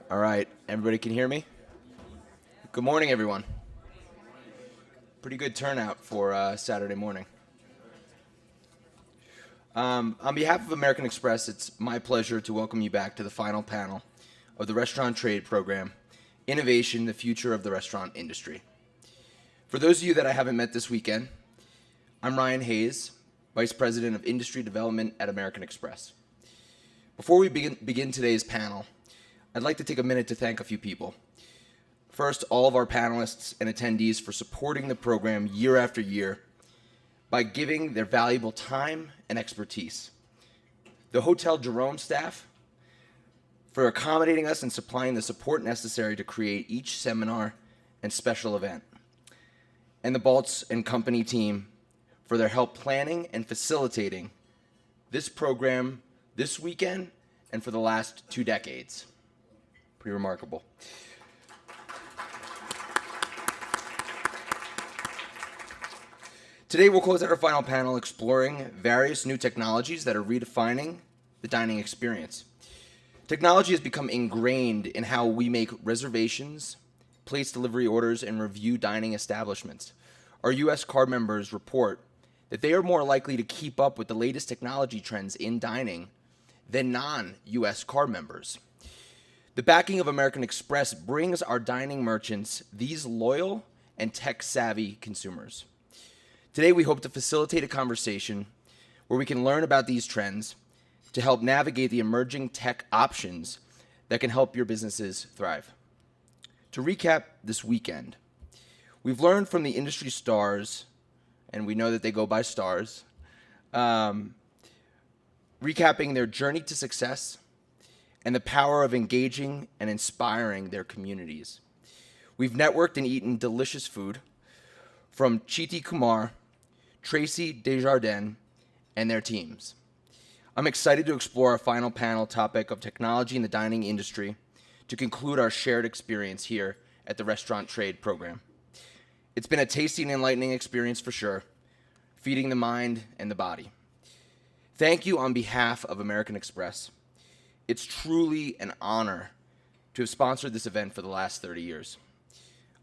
All right, everybody can hear me? Good morning, everyone. Pretty good turnout for Saturday morning. On behalf of American Express, it's my pleasure to welcome you back to the final panel of the Restaurant Trade Program, Innovation, the Future of the Restaurant Industry. For those of you that I haven't met this weekend, I'm Ryan Hayes, Vice President of Industry Development at American Express. Before we begin today's panel, I'd like to take a minute to thank a few people. First, all of our panelists and attendees for supporting the program year after year by giving their valuable time and expertise. The Hotel Jerome staff for accommodating us and supplying the support necessary to create each seminar and special event. And the Baltz and Company team for their help planning and facilitating this program this weekend and for the last 2 decades. Pretty remarkable. Today we'll close out our final panel exploring various new technologies that are redefining the dining experience. Technology has become ingrained in how we make reservations, place delivery orders, and review dining establishments. Our U.S. card members report that they are more likely to keep up with the latest technology trends in dining than non-U.S. card members. The backing of American Express brings our dining merchants these loyal and tech-savvy consumers. Today, we hope to facilitate a conversation where we can learn about these trends to help navigate the emerging tech options that can help your businesses thrive. To recap this weekend, we've learned from the industry stars, and we know that they go by stars, recapping their journey to success and the power of engaging and inspiring their communities. We've networked and eaten delicious food from Chiti Kumar, Tracy Desjardins, and their teams. I'm excited to explore our final panel topic of technology in the dining industry to conclude our shared experience here at the Restaurant Trade Program. It's been a tasty and enlightening experience for sure, feeding the mind and the body. Thank you on behalf of American Express. It's truly an honor to have sponsored this event for the last 30 years.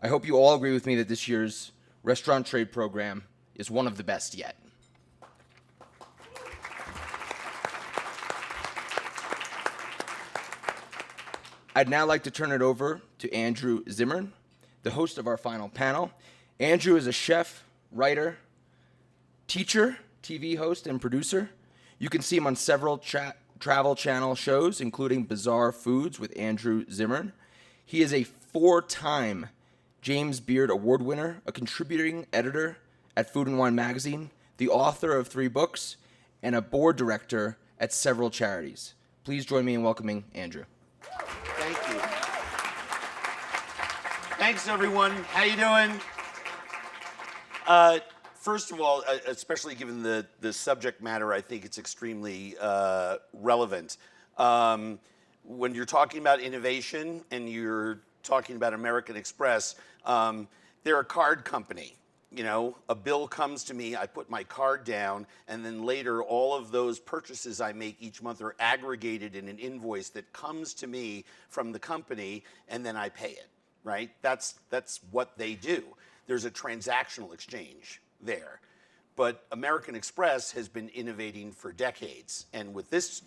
I hope you all agree with me that this year's Restaurant Trade Program is one of the best yet. I'd now like to turn it over to Andrew Zimmern, the host of our final panel. Andrew is a chef, writer, teacher, TV host, and producer. You can see him on several Travel Channel shows, including Bizarre Foods with Andrew Zimmern. He is a 4-time James Beard Award winner, a contributing editor at Food and Wine magazine, the author of 3 books, and a board director at several charities. Please join me in welcoming Andrew. Thank you. Thanks, everyone. How you doing? First of all, especially given the subject matter, I think it's extremely relevant. When you're talking about innovation and you're talking about American Express, they're a card company. You know, a bill comes to me, I put my card down, and then later all of those purchases I make each month are aggregated in an invoice that comes to me from the company, and then I pay it, right? That's what they do. There's a transactional exchange there. But American Express has been innovating for decades, and with this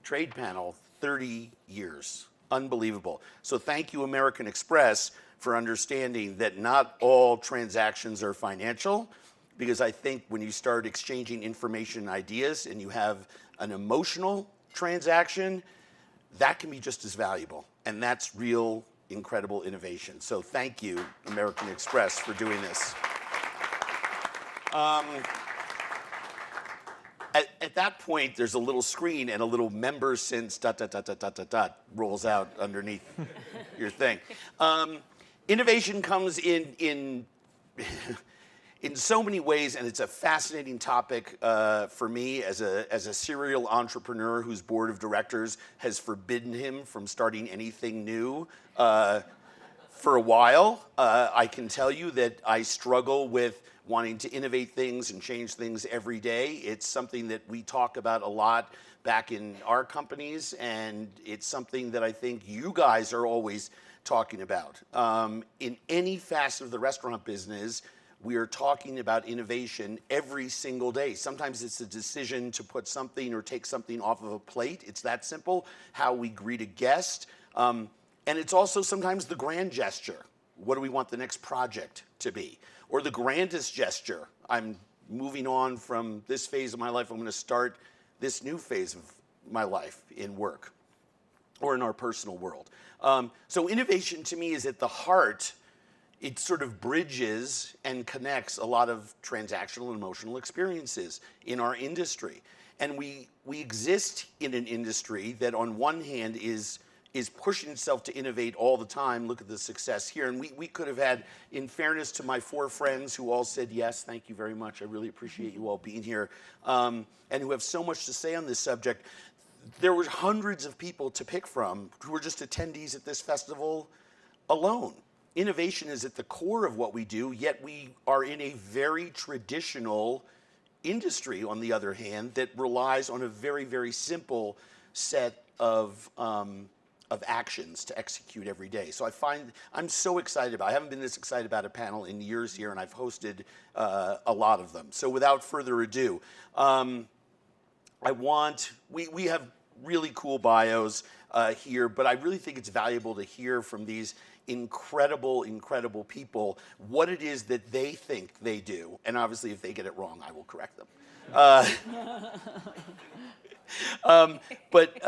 trade panel, 30 years. Unbelievable. So thank you, American Express, for understanding that not all transactions are financial, because I think when you start exchanging information and ideas and you have an emotional transaction, that can be just as valuable. And that's real, incredible innovation. So thank you, American Express, for doing this. At that point, there's a little screen and a little member since ... rolls out underneath your thing. Innovation comes in so many ways, and it's a fascinating topic for me as a serial entrepreneur whose board of directors has forbidden him from starting anything new for a while. I can tell you that I struggle with wanting to innovate things and change things every day. It's something that we talk about a lot back in our companies, and it's something that I think you guys are always talking about. In any facet of the restaurant business, we are talking about innovation every single day. Sometimes it's a decision to put something or take something off of a plate. It's that simple. How we greet a guest. And it's also sometimes the grand gesture. What do we want the next project to be? Or the grandest gesture. I'm moving on from this phase of my life. I'm going to start this new phase of my life in work or in our personal world. So innovation to me is at the heart. It sort of bridges and connects a lot of transactional and emotional experiences in our industry. And we exist in an industry that on one hand is pushing itself to innovate all the time. Look at the success here. And we could have had, in fairness to my 4 friends who all said yes, thank you very much, I really appreciate you all being here, and who have so much to say on this subject, there were hundreds of people to pick from who were just attendees at this festival alone. Innovation is at the core of what we do, yet we are in a very traditional industry, on the other hand, that relies on a very, very simple set of actions to execute every day. So I'm so excited about it. I haven't been this excited about a panel in years here, and I've hosted a lot of them. So without further ado, we have really cool bios here, but I really think it's valuable to hear from these incredible, incredible people what it is that they think they do. And obviously, if they get it wrong, I will correct them. But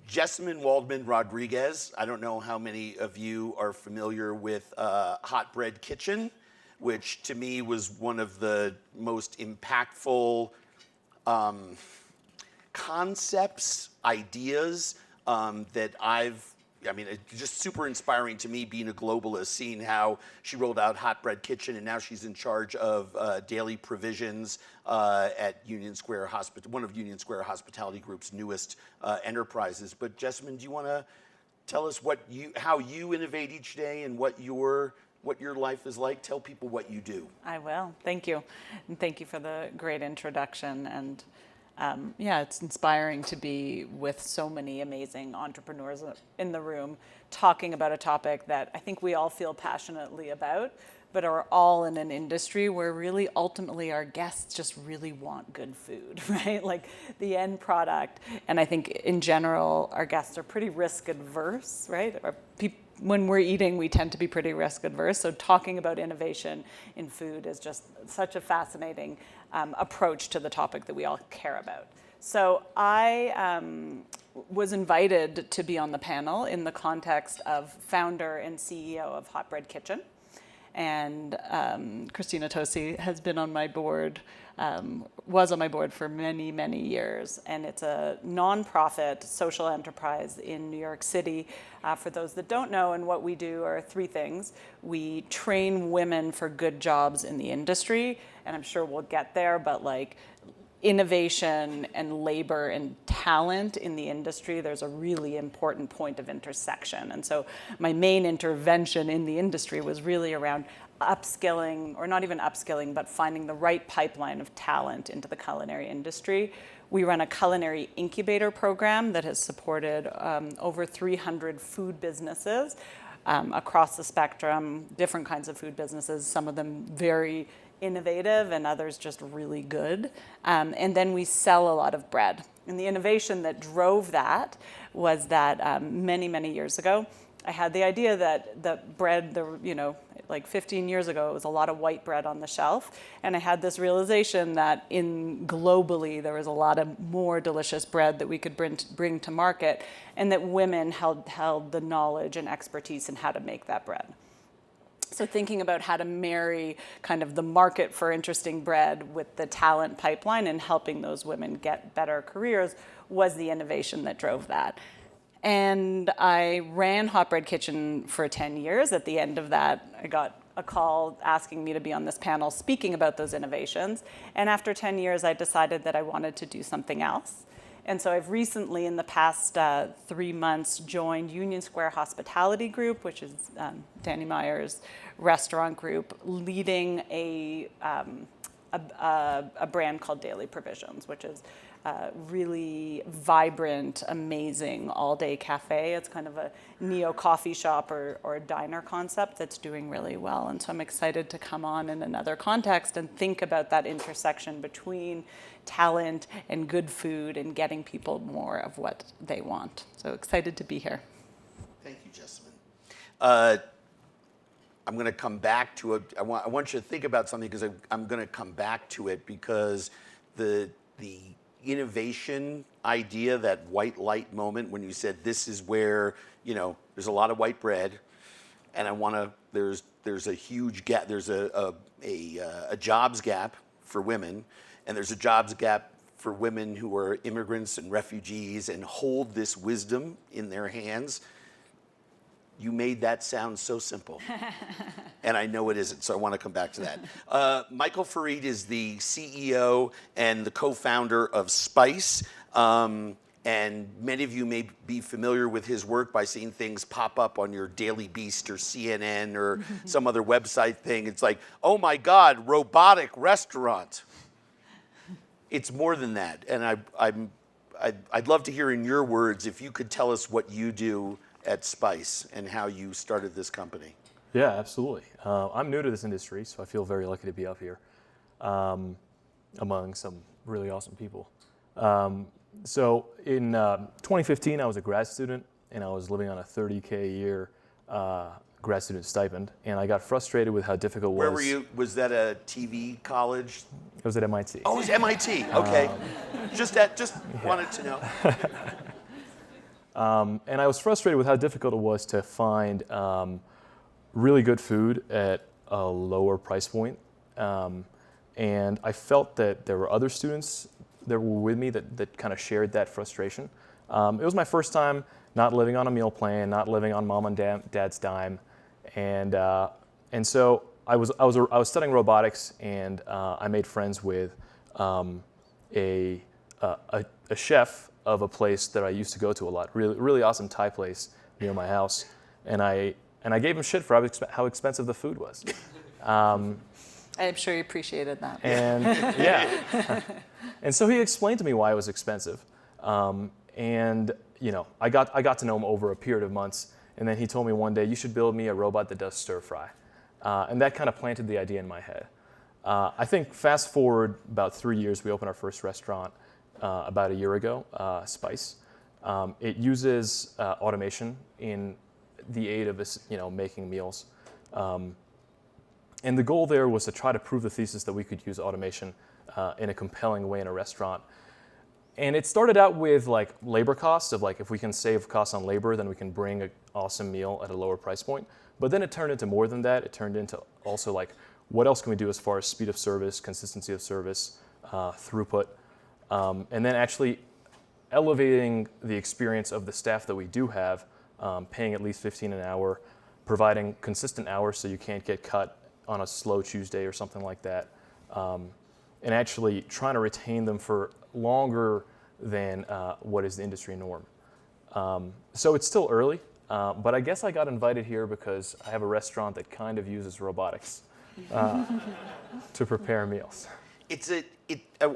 Jessamyn Rodriguez, I don't know how many of you are familiar with Hot Bread Kitchen, which to me was one of the most impactful concepts, ideas that it's just super inspiring to me being a globalist, seeing how she rolled out Hot Bread Kitchen, and now she's in charge of daily provisions at Union Square one of Union Square Hospitality Group's newest enterprises. But Jessamyn, do you want to tell us how you innovate each day and what your life is like? Tell people what you do. I will. Thank you. And thank you for the great introduction. And it's inspiring to be with so many amazing entrepreneurs in the room talking about a topic that I think we all feel passionately about, but are all in an industry where really ultimately our guests just really want good food, right? Like the end product. And I think in general, our guests are pretty risk adverse, right? When we're eating, we tend to be pretty risk adverse. So talking about innovation in food is just such a fascinating approach to the topic that we all care about. So I was invited to be on the panel in the context of founder and CEO of Hot Bread Kitchen. And Christina Tosi has been on my board, was on my board for many, many years. And it's a nonprofit social enterprise in New York City. For those that don't know, and what we do are 3 things. We train women for good jobs in the industry, and I'm sure we'll get there, but like innovation and labor and talent in the industry, there's a really important point of intersection. And so my main intervention in the industry was really around upskilling, or not even upskilling, but finding the right pipeline of talent into the culinary industry. We run a culinary incubator program that has supported over 300 food businesses across the spectrum, different kinds of food businesses, some of them very innovative and others just really good. And then we sell a lot of bread. And the innovation that drove that was that many, many years ago, I had the idea that the bread, like 15 years ago, it was a lot of white bread on the shelf. And I had this realization that globally, there was a lot of more delicious bread that we could bring to market, and that women held the knowledge and expertise in how to make that bread. So thinking about how to marry kind of the market for interesting bread with the talent pipeline and helping those women get better careers was the innovation that drove that. And I ran Hot Bread Kitchen for 10 years. At the end of that, I got a call asking me to be on this panel speaking about those innovations. And after 10 years, I decided that I wanted to do something else. And so I've recently, in the past 3 months, joined Union Square Hospitality Group, which is Danny Meyer's restaurant group, leading a brand called Daily Provisions, which is really vibrant, amazing all-day cafe. It's kind of a neo-coffee shop or a diner concept that's doing really well. And so I'm excited to come on in another context and think about that intersection between talent and good food and getting people more of what they want. So excited to be here. Thank you, Jessamyn. I'm going to come back to it. I want you to think about something because I'm going to come back to it because the innovation idea, that white light moment when you said this is where, there's a lot of white bread, and there's a huge gap. There's a jobs gap for women, and there's a jobs gap for women who are immigrants and refugees and hold this wisdom in their hands. You made that sound so simple. And I know it isn't, so I want to come back to that. Michael Farid is the CEO and the co-founder of Spice. And many of you may be familiar with his work by seeing things pop up on your Daily Beast or CNN or some other website thing. It's like, oh my God, robotic restaurant. It's more than that. And I'd love to hear in your words, if you could tell us what you do at Spice and how you started this company. Yeah, absolutely. I'm new to this industry, so I feel very lucky to be up here among some really awesome people. So in 2015, I was a grad student, and I was living on a $30K a year grad student stipend, and I got frustrated with how difficult it was. Where were you? Was that a TV college? It was at MIT. Oh, it was MIT. Okay. Just wanted to know. And I was frustrated with how difficult it was to find really good food at a lower price point. And I felt that there were other students that were with me that kind of shared that frustration. It was my first time not living on a meal plan, not living on mom and dad's dime. And so I was studying robotics, and I made friends with a chef of a place that I used to go to a lot, really awesome Thai place near my house, and I gave him shit for how expensive the food was. I'm sure he appreciated that. And yeah, and so he explained to me why it was expensive, and I got to know him over a period of months, and then he told me one day, you should build me a robot that does stir fry, and that kind of planted the idea in my head. I think fast forward about 3 years, we opened our first restaurant. About a year ago, Spice. It uses automation in the aid of making meals. And the goal there was to try to prove the thesis that we could use automation in a compelling way in a restaurant. And it started out with like labor costs of like, if we can save costs on labor, then we can bring an awesome meal at a lower price point. But then it turned into more than that. It turned into also like, what else can we do as far as speed of service, consistency of service, throughput. And then actually elevating the experience of the staff that we do have, paying at least $15 an hour, providing consistent hours so you can't get cut on a slow Tuesday or something like that, and actually trying to retain them for longer than what is the industry norm. So it's still early, but I guess I got invited here because I have a restaurant that kind of uses robotics to prepare meals.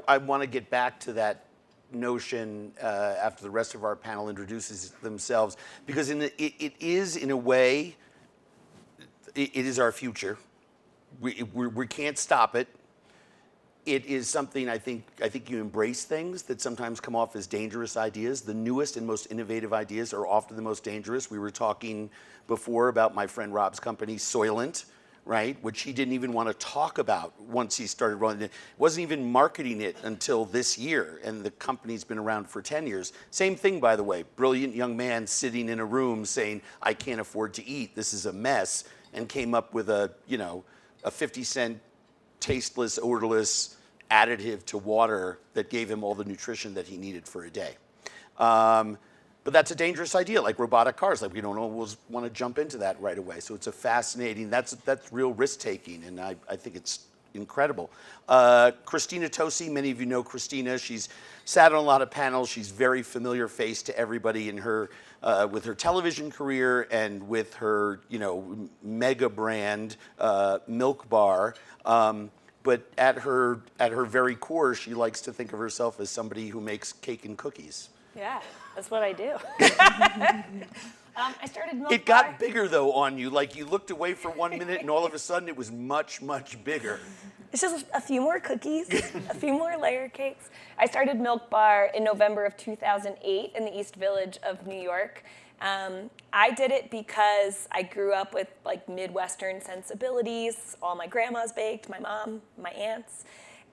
I want to get back to that notion after the rest of our panel introduces themselves, because it is, in a way, it is our future. We can't stop it. It is something I think you embrace things that sometimes come off as dangerous ideas. The newest and most innovative ideas are often the most dangerous. We were talking before about my friend Rob's company, Soylent, right? Which he didn't even want to talk about once he started running it. Wasn't even marketing it until this year, and the company's been around for 10 years. Same thing, by the way. Brilliant young man sitting in a room saying, I can't afford to eat, this is a mess, and came up with a 50-cent tasteless, odorless additive to water that gave him all the nutrition that he needed for a day. But that's a dangerous idea, like robotic cars. Like, we don't always want to jump into that right away. So it's a fascinating, that's real risk taking, and I think it's incredible. Christina Tosi, many of you know Christina. She's sat on a lot of panels. She's very familiar face to everybody in her, with her television career and with her, mega brand, Milk Bar. But at her very core, she likes to think of herself as somebody who makes cake and cookies. Yeah, that's what I do. I started Milk It Bar. got bigger though on you. Like you looked away for 1 minute and all of a sudden it was much, much bigger. It's just a few more cookies, a few more layer cakes. I started Milk Bar in November of 2008 in the East Village of New York. I did it because I grew up with like Midwestern sensibilities. All my grandmas baked, my mom, my aunts.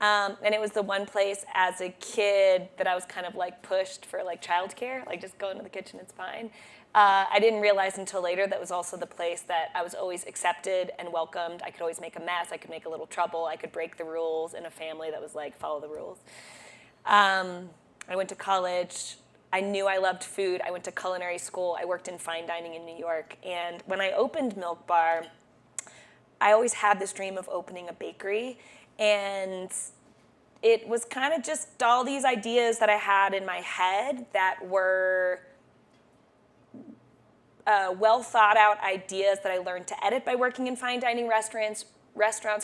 And it was the one place as a kid that I was kind of like pushed for like childcare, like just go into the kitchen, it's fine. I didn't realize until later that was also the place that I was always accepted and welcomed. I could always make a mess, I could make a little trouble, I could break the rules in a family that was like, follow the rules. I went to college. I knew I loved food. I went to culinary school. I worked in fine dining in New York. And when I opened Milk Bar, I always had this dream of opening a bakery. And it was kind of just all these ideas that I had in my head that were well thought out ideas that I learned to edit by working in fine dining restaurants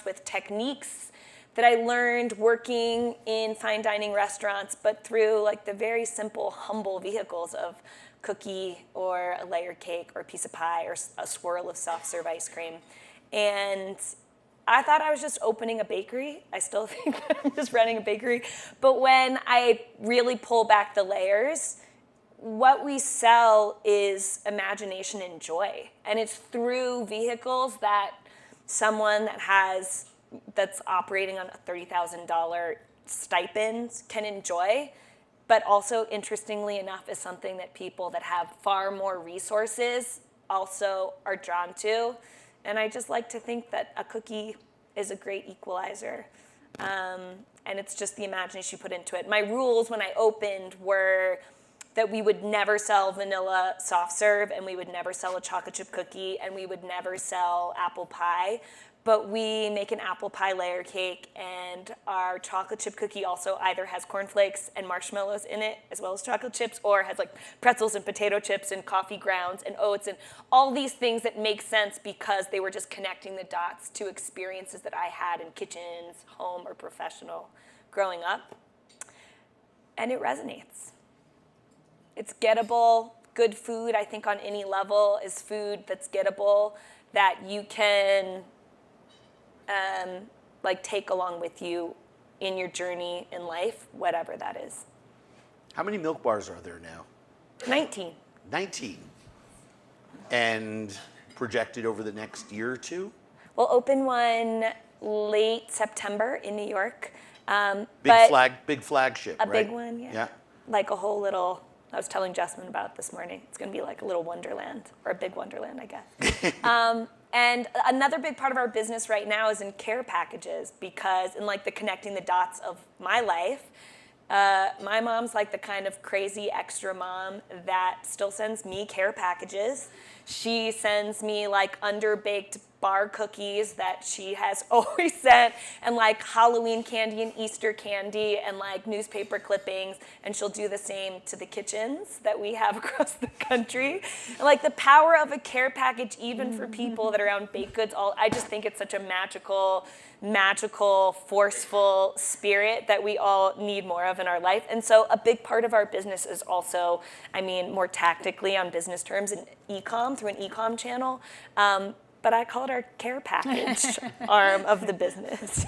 with techniques that I learned working in fine dining restaurants, but through like the very simple, humble vehicles of cookie or a layer cake or a piece of pie or a swirl of soft serve ice cream. And I thought I was just opening a bakery. I still think that I'm just running a bakery. But when I really pull back the layers, what we sell is imagination and joy. And it's through vehicles that someone that's operating on a $30,000 stipend can enjoy, but also, interestingly enough, is something that people that have far more resources also are drawn to. And I just like to think that a cookie is a great equalizer. And it's just the imagination you put into it. My rules when I opened were that we would never sell vanilla soft serve, and we would never sell a chocolate chip cookie, and we would never sell apple pie. But we make an apple pie layer cake, and our chocolate chip cookie also either has cornflakes and marshmallows in it, as well as chocolate chips, or has like pretzels and potato chips and coffee grounds and oats and all these things that make sense because they were just connecting the dots to experiences that I had in kitchens, home or professional, growing up. And it resonates. It's gettable. Good food, I think, on any level is food that's gettable, that you can take along with you in your journey in life, whatever that is. How many Milk Bars are there now? 19. 19. And projected over the next year or two? We'll open one late September in New York. Big flagship, a right? Big one, yeah. Yeah. Like a whole little, I was telling Jessamyn about it this morning. It's going to be like a little wonderland, or a big wonderland, I guess. And another big part of our business right now is in care packages, because in like the connecting the dots of my life, my mom's like the kind of crazy extra mom that still sends me care packages. She sends me like underbaked bar cookies that she has always sent, and like Halloween candy and Easter candy and like newspaper clippings, and she'll do the same to the kitchens that we have across the country. And like the power of a care package, even for people that are around baked goods, I just think it's such a magical, forceful spirit that we all need more of in our life. And so a big part of our business is also, more tactically on business terms, an e-com, through an e-com channel. But I call it our care package arm of the business.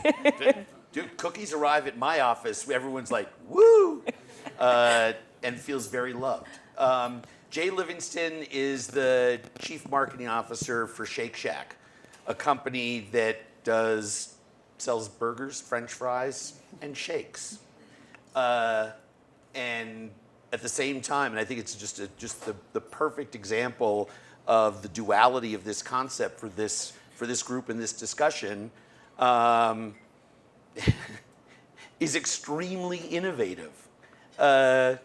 Dude, cookies arrive at my office. Everyone's like, woo, and feels very loved. Jay Livingston is the chief marketing officer for Shake Shack, a company that sells burgers, French fries, and shakes. And at the same time, and I think it's just the perfect example of the duality of this concept for this group in this discussion, is extremely innovative. And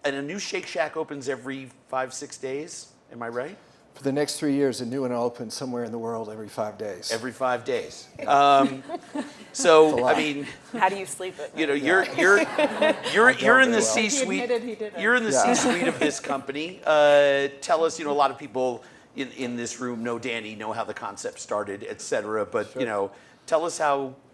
a new Shake Shack opens every 5-6 days. Am I right? For the next 3 years, a new one will open somewhere in the world every 5 days. Every 5 days. So I mean, How do you sleep at night? you know, you're in the C-suite. He admitted he didn't. You're in the Yeah. C-suite of this company. Tell us, a lot of people in this room know Danny, know how the concept started, et cetera. But tell us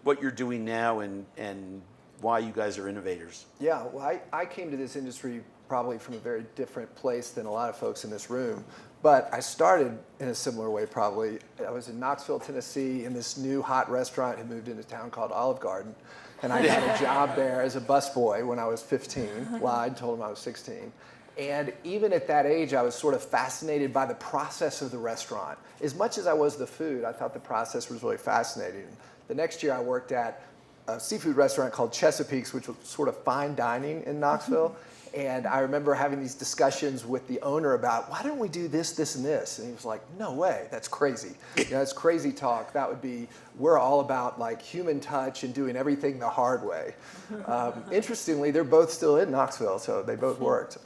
what you're doing now and why you guys are innovators. Yeah, well, I came to this industry probably from a very different place than a lot of folks in this room. But I started in a similar way, probably. I was in Knoxville, Tennessee, in this new hot restaurant. Had moved into a town called Olive Garden. And I got a job there as a busboy when I was 15. Lied, told him I was 16. And even at that age, I was sort of fascinated by the process of the restaurant. As much as I was the food, I thought the process was really fascinating. The next year, I worked at a seafood restaurant called Chesapeake's, which was sort of fine dining in Knoxville. And I remember having these discussions with the owner about, why don't we do this, this, and this? And he was like, no way, that's crazy. It's crazy talk. That would be, we're all about like human touch and doing everything the hard way. Interestingly, they're both still in Knoxville, so they both worked.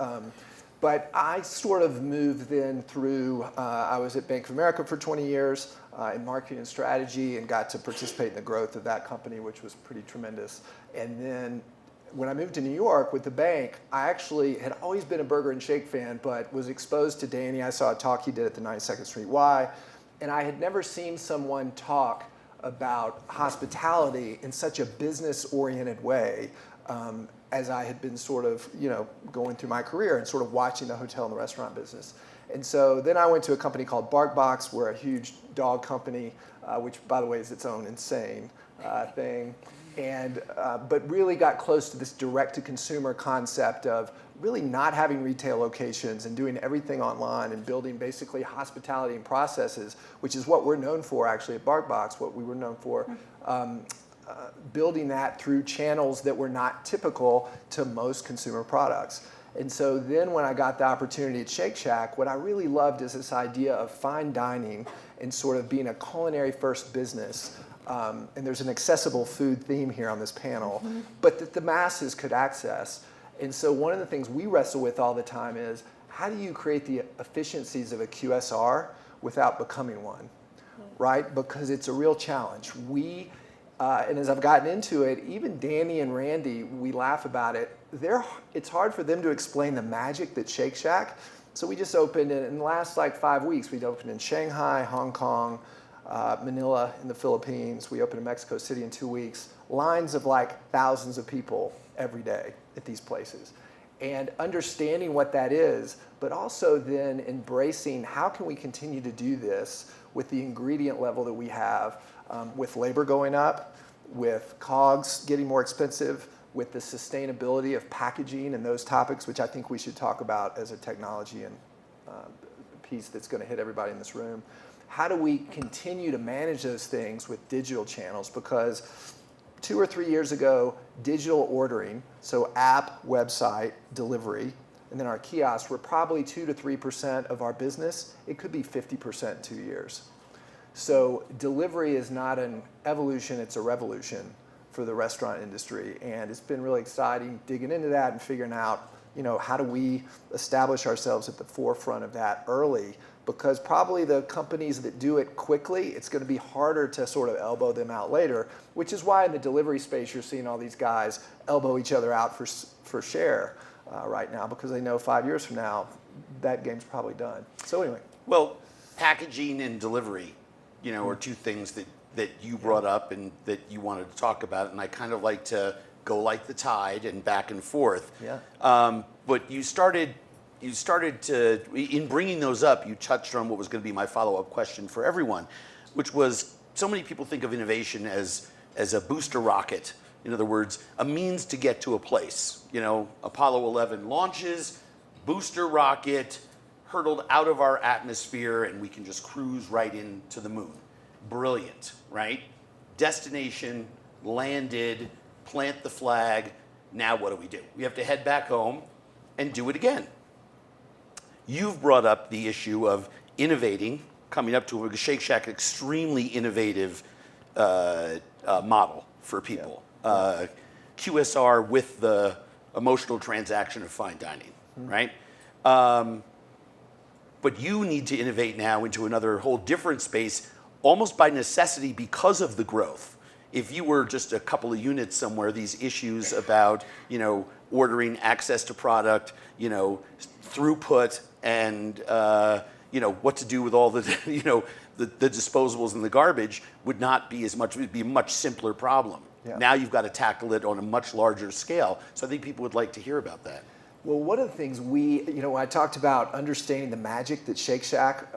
But I sort of moved then through, I was at Bank of America for 20 years in marketing and strategy and got to participate in the growth of that company, which was pretty tremendous. And then when I moved to New York with the bank, I actually had always been a burger and shake fan, but was exposed to Danny. I saw a talk he did at the 92nd Street Y, and I had never seen someone talk about hospitality in such a business-oriented way as I had been sort of, going through my career and sort of watching the hotel and the restaurant business. And so then I went to a company called BarkBox. We're a huge dog company, which, by the way, is its own insane thing. And but really got close to this direct-to-consumer concept of really not having retail locations and doing everything online and building basically hospitality and processes, which is what we're known for actually at BarkBox, what we were known for, building that through channels that were not typical to most consumer products. And so then when I got the opportunity at Shake Shack, what I really loved is this idea of fine dining and sort of being a culinary first business. And there's an accessible food theme here on this panel, but that the masses could access. And so one of the things we wrestle with all the time is, how do you create the efficiencies of a QSR without becoming one, right? Because it's a real challenge. And as I've gotten into it, even Danny and Randy, we laugh about it. It's hard for them to explain the magic that's Shake Shack. So we just opened, in the last 5 weeks, we'd opened in Shanghai, Hong Kong, Manila in the Philippines. We opened in Mexico City in 2 weeks. Lines of thousands of people every day at these places. And understanding what that is, but also then embracing how can we continue to do this with the ingredient level that we have, with labor going up, with COGS getting more expensive, with the sustainability of packaging and those topics, which I think we should talk about as a technology and piece that's going to hit everybody in this room. How do we continue to manage those things with digital channels? Because 2 or 3 years ago, digital ordering, so app, website, delivery, and then our kiosks were probably 2 to 3% of our business. It could be 50% in 2 years. So delivery is not an evolution, it's a revolution for the restaurant industry. And it's been really exciting digging into that and figuring out, how do we establish ourselves at the forefront of that early? Because probably the companies that do it quickly, it's going to be harder to sort of elbow them out later, which is why in the delivery space you're seeing all these guys elbow each other out for share right now, because they know 5 years from now that game's probably done. So anyway. Well, packaging and delivery, are two things that you brought up and that you wanted to talk about, and I kind of like to go like the tide and back and forth. Yeah. But you started to, in bringing those up, you touched on what was going to be my follow-up question for everyone, which was, so many people think of innovation as a booster rocket. In other words, a means to get to a place. Apollo 11 launches, booster rocket, hurtled out of our atmosphere, and we can just cruise right into the moon. Brilliant, right? Destination, landed, plant the flag. Now what do? We have to head back home and do it again. You've brought up the issue of innovating, coming up to a Shake Shack, extremely innovative model for people. Yeah. QSR with the emotional transaction of fine dining, right? but you need to innovate now into another whole different space, almost by necessity because of the growth. If you were just a couple of units somewhere, these issues about, ordering, access to product, throughput, and what to do with all the the disposables and the garbage would not be as much. It would be a much simpler problem. Yeah. Now you've got to tackle it on a much larger scale. So I think people would like to hear about that. Well, one of the things when I talked about understanding the magic that Shake Shack,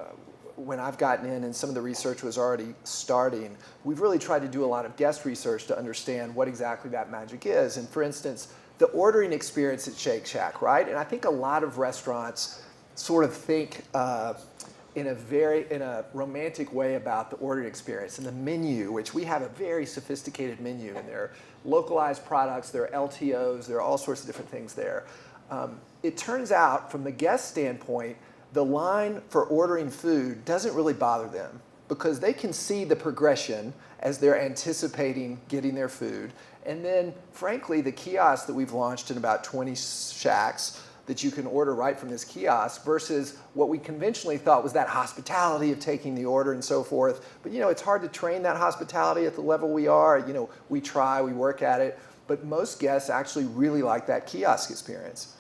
when I've gotten in and some of the research was already starting, we've really tried to do a lot of guest research to understand what exactly that magic is. And for instance, the ordering experience at Shake Shack, right? And I think a lot of restaurants sort of think in a romantic way about the ordering experience and the menu, which we have a very sophisticated menu, and there are localized products, there are LTOs, there are all sorts of different things there. It turns out, from the guest standpoint, the line for ordering food doesn't really bother them because they can see the progression as they're anticipating getting their food. And then, frankly, the kiosk that we've launched in about 20 shacks that you can order right from this kiosk versus what we conventionally thought was that hospitality of taking the order and so forth. But it's hard to train that hospitality at the level we are. We try, we work at it, but most guests actually really like that kiosk experience.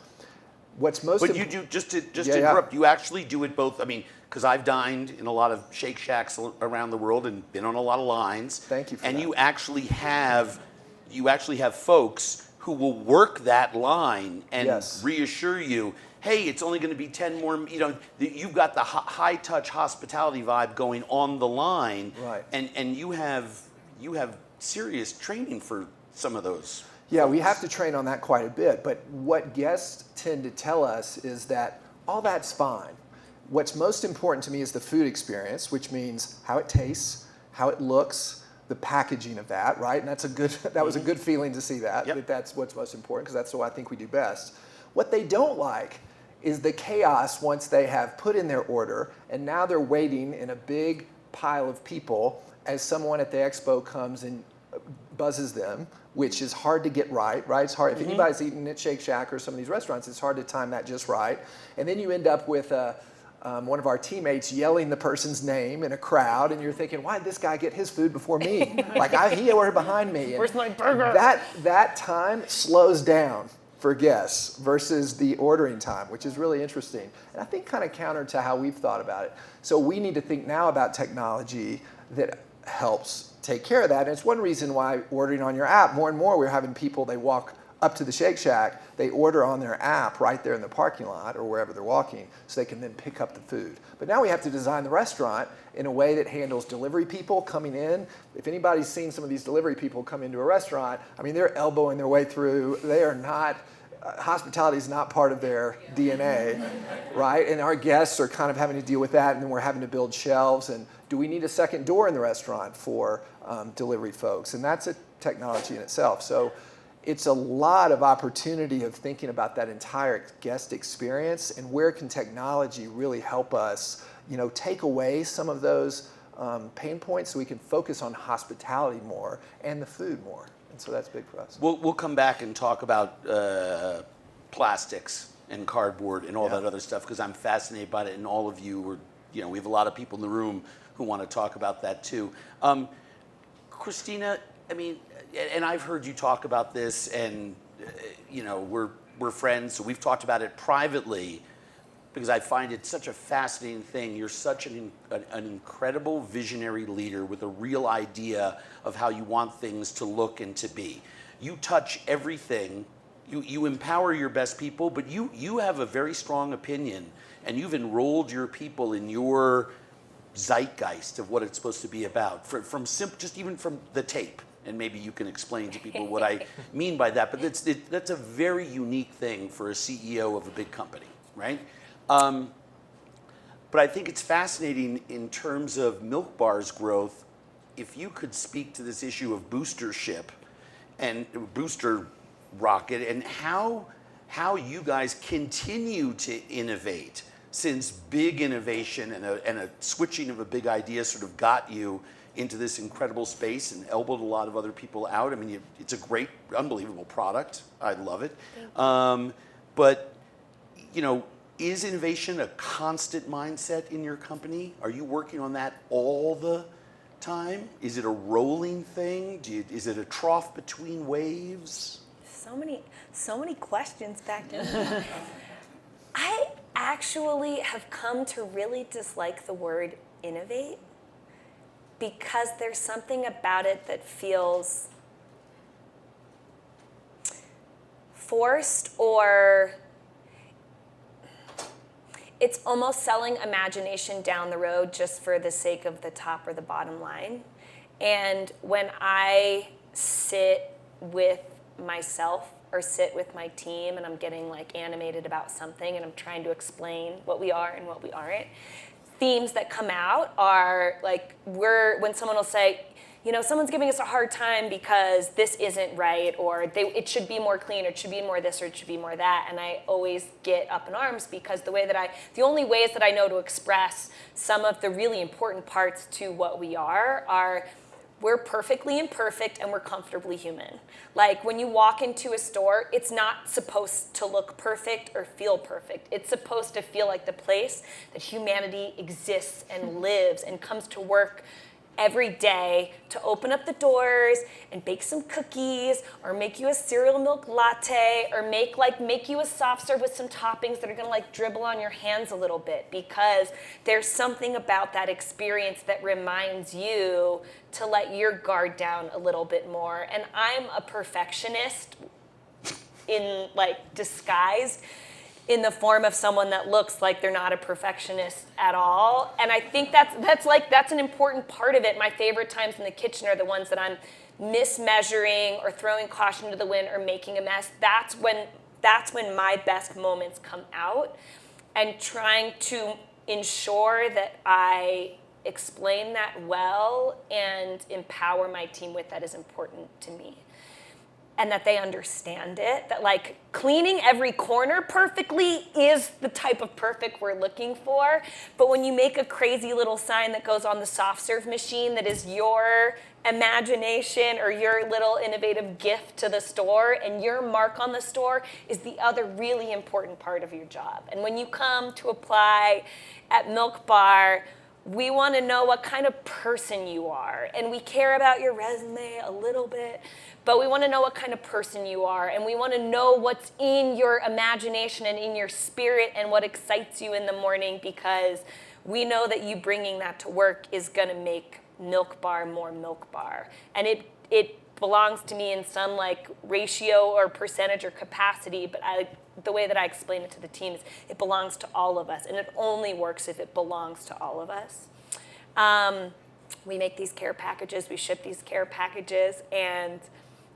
What's most But you do, just to interrupt, you actually do it both. I mean, because I've dined in a lot of Shake Shacks around the world and been on a lot of lines. Thank you for and that. you actually have folks who will work that line and Yes. reassure you, hey, it's only going to be 10 more, you've got the high touch hospitality vibe going on the line. Right. And you have serious training for some of those. Yeah, we have to train on that quite a bit, but what guests tend to tell us is that all that's fine. What's most important to me is the food experience, which means how it tastes, how it looks, the packaging of that, right? And that was a good feeling to see that, Yep. that's what's most important, because that's what I think we do best. What they don't like is the chaos once they have put in their order, and now they're waiting in a big pile of people as someone at the expo comes and buzzes them, which is hard to get right? It's hard. If anybody's eaten at Shake Shack or some of these restaurants, it's hard to time that just right. And then you end up with one of our teammates yelling the person's name in a crowd, and you're thinking, why did this guy get his food before me? He ordered behind me. And Where's my burger? That time slows down for guests versus the ordering time, which is really interesting. And I think kind of counter to how we've thought about it. So we need to think now about technology that helps take care of that. And it's one reason why ordering on your app, more and more we're having people, they walk up to the Shake Shack, they order on their app right there in the parking lot or wherever they're walking, so they can then pick up the food. But now we have to design the restaurant in a way that handles delivery people coming in. If anybody's seen some of these delivery people come into a restaurant, they're elbowing their way through. They are not, hospitality is not part of their DNA, right? And our guests are kind of having to deal with that, and then we're having to build shelves. And do we need a second door in the restaurant for delivery folks? And that's a technology in itself. So it's a lot of opportunity of thinking about that entire guest experience and where can technology really help us, take away some of those pain points so we can focus on hospitality more and the food more. And so that's big for us. We'll come back and talk about plastics and cardboard and all that other stuff because I'm fascinated by it, and all of you are, we have a lot of people in the room who want to talk about that too. Christina, and I've heard you talk about this, and we're friends, so we've talked about it privately because I find it such a fascinating thing. You're such an incredible visionary leader with a real idea of how you want things to look and to be. You touch everything. You empower your best people, but you have a very strong opinion, and you've enrolled your people in your zeitgeist of what it's supposed to be about, just even from the tape. And maybe you can explain to people what I mean by that. But that's a very unique thing for a CEO of a big company, right? But I think it's fascinating in terms of Milk Bar's growth. If you could speak to this issue of boostership and booster rocket and how you guys continue to innovate since big innovation and a switching of a big idea sort of got you into this incredible space and elbowed a lot of other people out. It's a great, unbelievable product. I love it. But, Is innovation a constant mindset in your company? Are you working on that all the time? Is it a rolling thing? Is it a trough between waves? So many questions back in. I actually have come to really dislike the word innovate because there's something about it that feels forced, or it's almost selling imagination down the road just for the sake of the top or the bottom line. And when I sit with myself or sit with my team and I'm getting like animated about something and I'm trying to explain what we are and what we aren't, themes that come out are like, when someone will say, you know, someone's giving us a hard time because this isn't right, or it should be more clean, or it should be more this, or it should be more that. And I always get up in arms because the only ways that I know to express some of the really important parts to what we are we're perfectly imperfect and we're comfortably human. Like when you walk into a store, it's not supposed to look perfect or feel perfect. It's supposed to feel like the place that humanity exists and lives and comes to work every day to open up the doors and bake some cookies or make you a cereal milk latte or make you a soft serve with some toppings that are gonna like dribble on your hands a little bit, because there's something about that experience that reminds you to let your guard down a little bit more. And I'm a perfectionist in like disguised in the form of someone that looks like they're not a perfectionist at all. And I think that's an important part of it. My favorite times in the kitchen are the ones that I'm mismeasuring or throwing caution to the wind or making a mess. That's when my best moments come out, and trying to ensure that I explain that well and empower my team with that is important to me. And that they understand it, that like cleaning every corner perfectly is the type of perfect we're looking for. But when you make a crazy little sign that goes on the soft serve machine that is your imagination or your little innovative gift to the store, and your mark on the store is the other really important part of your job. And when you come to apply at Milk Bar, we want to know what kind of person you are. And we care about your resume a little bit, but we want to know what kind of person you are. And we want to know what's in your imagination and in your spirit and what excites you in the morning, because we know that you bringing that to work is going to make Milk Bar more Milk Bar. And it belongs to me in some like ratio or percentage or capacity, but the way that I explain it to the team is it belongs to all of us, and it only works if it belongs to all of us. We make these care packages, we ship these care packages, and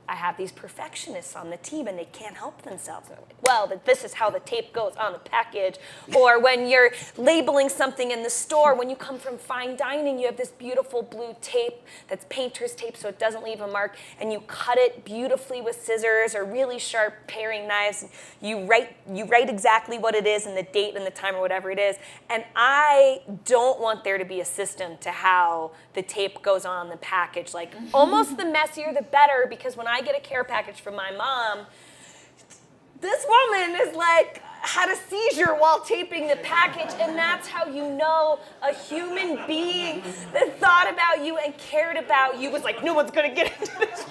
I have these perfectionists on the team and they can't help themselves. They're like, well, this is how the tape goes on the package. Or when you're labeling something in the store, when you come from fine dining, you have this beautiful blue tape that's painter's tape so it doesn't leave a mark, and you cut it beautifully with scissors or really sharp paring knives. You write exactly what it is and the date and the time or whatever it is. And I don't want there to be a system to how the tape goes on the package. Like almost the messier the better, because when I get a care package from my mom, this woman is like had a seizure while taping the package, and that's how you know a human being that thought about you and cared about you was like, no one's gonna get into this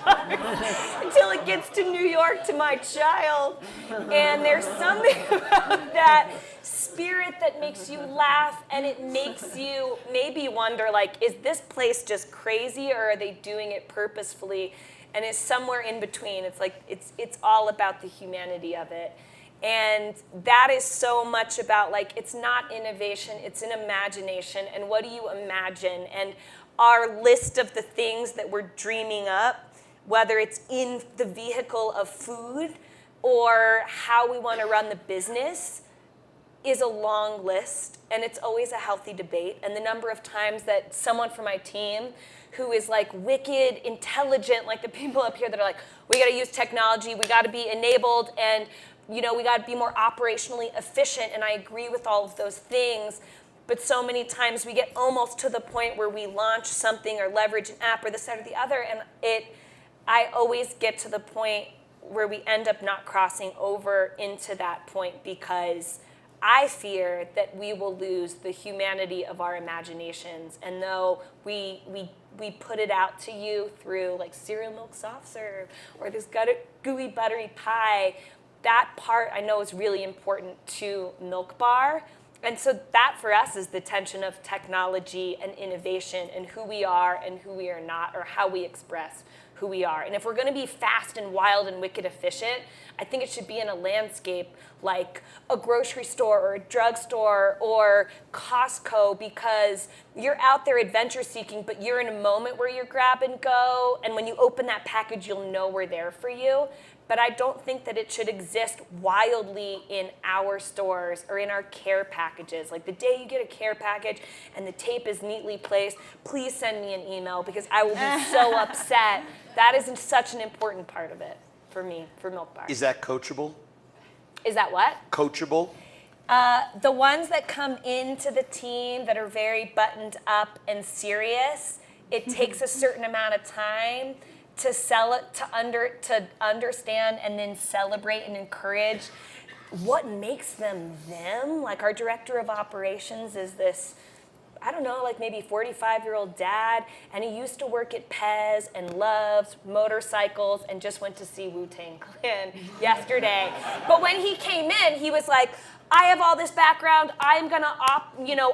until it gets to New York to my child. And there's something about that spirit that makes you laugh, and it makes you maybe wonder, like, is this place just crazy, or are they doing it purposefully? And it's somewhere in between. It's like it's all about the humanity of it. And that is so much about, like, it's not innovation, it's an imagination. And what do you imagine? And our list of the things that we're dreaming up, whether it's in the vehicle of food or how we want to run the business, is a long list, and it's always a healthy debate. And the number of times that someone from my team who is like wicked intelligent, like the people up here that are like, we got to use technology, we got to be enabled, and we got to be more operationally efficient. And I agree with all of those things, but so many times we get almost to the point where we launch something or leverage an app or this, that, or the other, and I always get to the point where we end up not crossing over into that point, because I fear that we will lose the humanity of our imaginations. And though we put it out to you through like cereal milk soft serve or this gooey buttery pie, that part I know is really important to Milk Bar. And so that for us is the tension of technology and innovation and who we are and who we are not, or how we express who we are. And if we're going to be fast and wild and wicked efficient, I think it should be in a landscape like a grocery store or a drugstore or Costco, because you're out there adventure seeking, but you're in a moment where you're grab and go. And when you open that package, you'll know we're there for you. But I don't think that it should exist wildly in our stores or in our care packages. Like the day you get a care package and the tape is neatly placed, please send me an email because I will be so upset. That is such an important part of it for me, for Milk Bar. Is that coachable? Is that what? Coachable? The ones that come into the team that are very buttoned up and serious, it takes a certain amount of time to sell it, to understand and then celebrate and encourage what makes them them. Like our director of operations is this, I don't know, like maybe 45-year-old dad, and he used to work at Pez and loves motorcycles and just went to see Wu-Tang Clan yesterday. But when he came in, he was like, I have all this background. I'm gonna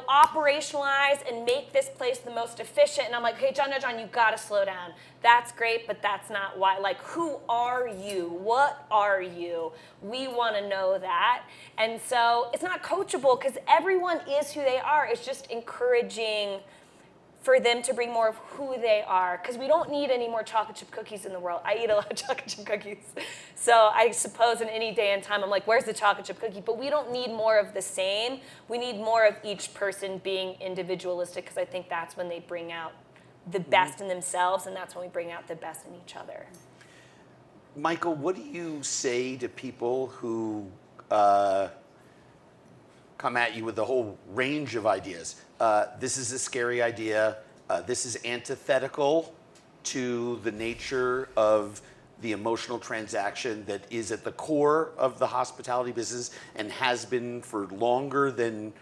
operationalize and make this place the most efficient. And I'm like, okay, John, you gotta slow down. That's great, but that's not why. Like, who are you? What are you? We wanna know that. And so it's not coachable because everyone is who they are. It's just encouraging for them to bring more of who they are, because we don't need any more chocolate chip cookies in the world. I eat a lot of chocolate chip cookies. So I suppose in any day and time, I'm like, where's the chocolate chip cookie? But we don't need more of the same. We need more of each person being individualistic, because I think that's when they bring out the best in themselves, and that's when we bring out the best in each other. Michael, what do you say to people who come at you with a whole range of ideas? This is a scary idea. This is antithetical to the nature of the emotional transaction that is at the core of the hospitality business and has been for longer than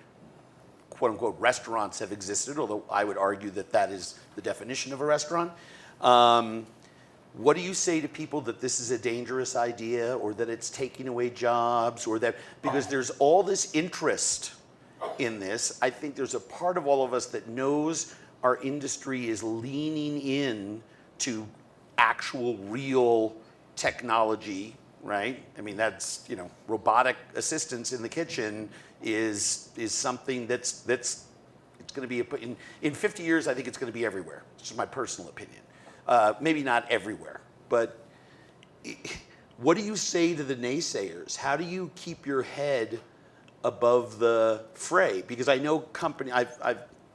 quote unquote restaurants have existed, although I would argue that that is the definition of a restaurant. What do you say to people that this is a dangerous idea, or that it's taking away jobs, or that, because there's all this interest in this, I think there's a part of all of us that knows our industry is leaning in to actual real technology, right? I mean, that's, robotic assistance in the kitchen is something that's it's going to be in 50 years. I think it's going to be everywhere. It's just my personal opinion. Maybe not everywhere, but what do you say to the naysayers? How do you keep your head above the fray? Because I know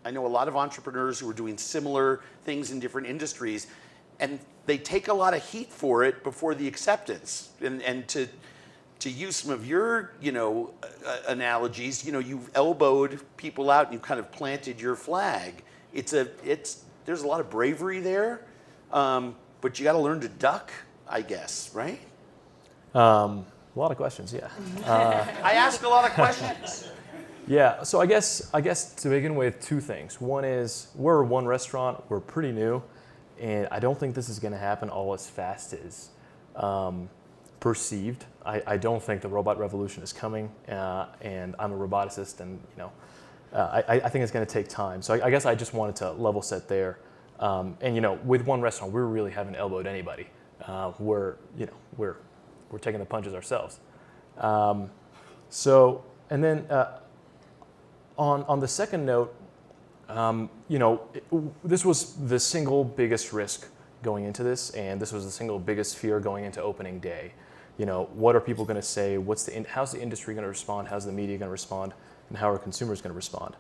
I know a lot of entrepreneurs who are doing similar things in different industries, and they take a lot of heat for it before the acceptance. And to use some of your analogies, you've elbowed people out and you've kind of planted your flag. There's a lot of bravery there. But you got to learn to duck, I guess, right? A lot of questions, yeah. I ask a lot of questions. Yeah, so I guess to begin with, two things. One is we're one restaurant, we're pretty new, and I don't think this is going to happen all as fast as perceived. I don't think the robot revolution is coming, and I'm a roboticist, and I think it's going to take time. So I guess I just wanted to level set there. And with one restaurant, we really haven't elbowed anybody. We're taking the punches ourselves. And then on the second note, this was the single biggest risk going into this, and this was the single biggest fear going into opening day. What are people going to say? How's the industry going to respond? How's the media going to respond? And how are consumers going to respond?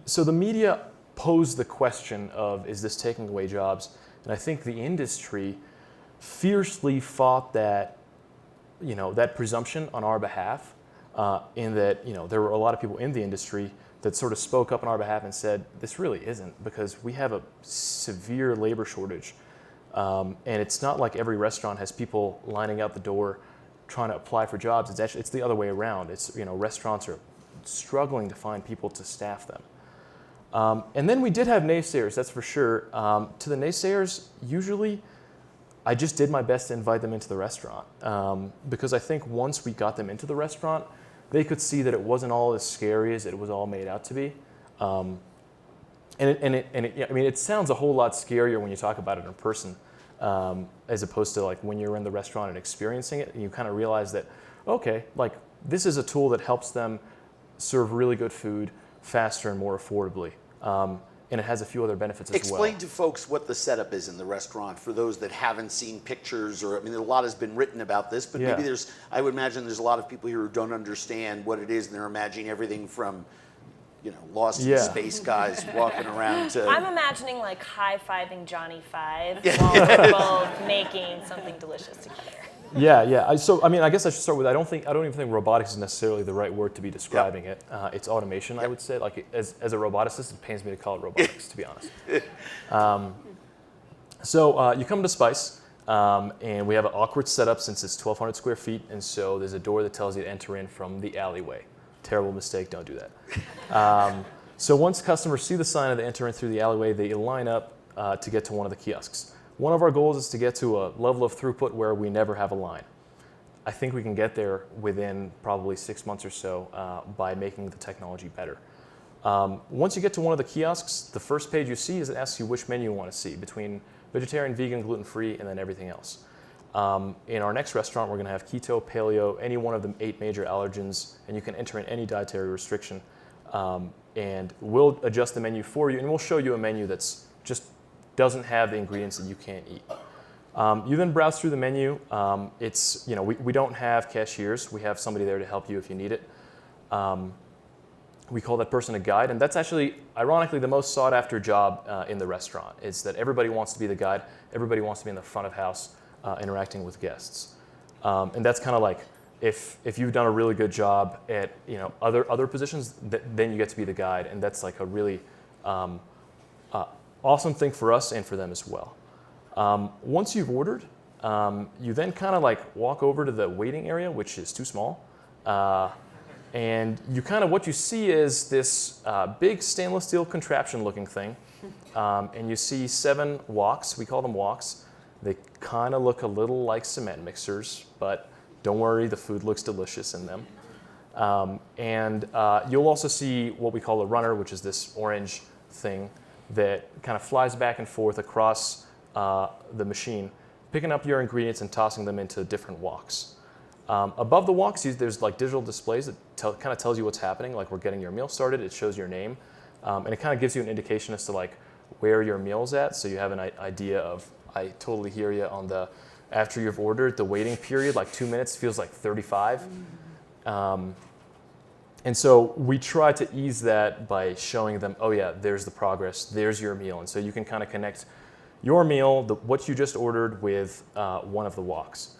So the media posed the question of, is this taking away jobs? And I think the industry fiercely fought that, that presumption on our behalf, in that, there were a lot of people in the industry that sort of spoke up on our behalf and said, this really isn't, because we have a severe labor shortage. And it's not like every restaurant has people lining out the door trying to apply for jobs. It's the other way around. It's, restaurants are struggling to find people to staff them. And then we did have naysayers, that's for sure. To the naysayers, usually I just did my best to invite them into the restaurant, because I think once we got them into the restaurant, they could see that it wasn't all as scary as it was all made out to be. It sounds a whole lot scarier when you talk about it in person, as opposed to like when you're in the restaurant and experiencing it, and you kind of realize that, okay, like this is a tool that helps them serve really good food faster and more affordably. And it has a few other benefits as well. Explain to folks what the setup is in the restaurant for those that haven't seen pictures, or, a lot has been written about this, but maybe I would imagine there's a lot of people here who don't understand what it is, and they're imagining everything from, Lost in Space guys walking around to... I'm imagining like high-fiving Johnny Five while we're both making something delicious together. Yeah. I guess I should start with, I don't even think robotics is necessarily the right word to be describing it. It's automation, I would say. Like as a roboticist, it pains me to call it robotics, to be honest. You come to Spice, and we have an awkward setup since it's 1,200 square feet, and so there's a door that tells you to enter in from the alleyway. Terrible mistake, don't do that. So once customers see the sign and they enter in through the alleyway, they line up to get to one of the kiosks. One of our goals is to get to a level of throughput where we never have a line. I think we can get there within probably 6 months or so by making the technology better. Once you get to one of the kiosks, the first page you see is it asks you which menu you want to see between vegetarian, vegan, gluten-free, and then everything else. In our next restaurant, we're going to have keto, paleo, any one of the 8 major allergens, and you can enter in any dietary restriction. And we'll adjust the menu for you, and we'll show you a menu that's just doesn't have the ingredients that you can't eat. You then browse through the menu. We don't have cashiers. We have somebody there to help you if you need it. We call that person a guide, and that's actually, ironically, the most sought after job in the restaurant. Is that everybody wants to be the guide. Everybody wants to be in the front of house interacting with guests. And that's kind of like, if you've done a really good job at other positions, then you get to be the guide, and that's like a really awesome thing for us and for them as well. Once you've ordered, you then kind of like walk over to the waiting area, which is too small. And what you see is this big stainless steel contraption looking thing. And you see 7 woks, we call them woks. They kind of look a little like cement mixers, but don't worry, the food looks delicious in them. You'll also see what we call a runner, which is this orange thing that kind of flies back and forth across the machine, picking up your ingredients and tossing them into different woks. Above the woks, there's like digital displays that kind of tells you what's happening, like we're getting your meal started, it shows your name, and it kind of gives you an indication as to like where your meal's at, so you have an idea of, I totally hear you on the, after you've ordered, the waiting period, like 2 minutes feels like 35. And so we try to ease that by showing them, oh yeah, there's the progress, there's your meal. And so you can kind of connect your meal, what you just ordered, with one of the woks.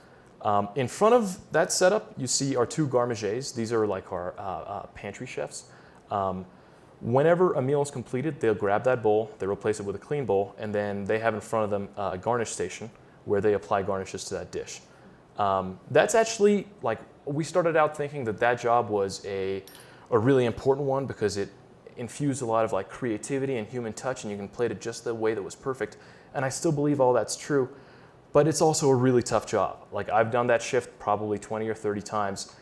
In front of that setup, you see our 2 garde-manger. These are like our pantry chefs. Whenever a meal is completed, they'll grab that bowl, they replace it with a clean bowl, and then they have in front of them a garnish station where they apply garnishes to that dish. That's actually, like, we started out thinking that job was a really important one because it infused a lot of like creativity and human touch, and you can plate it just the way that was perfect. And I still believe all that's true, but it's also a really tough job. Like, I've done that shift probably 20 or 30 times,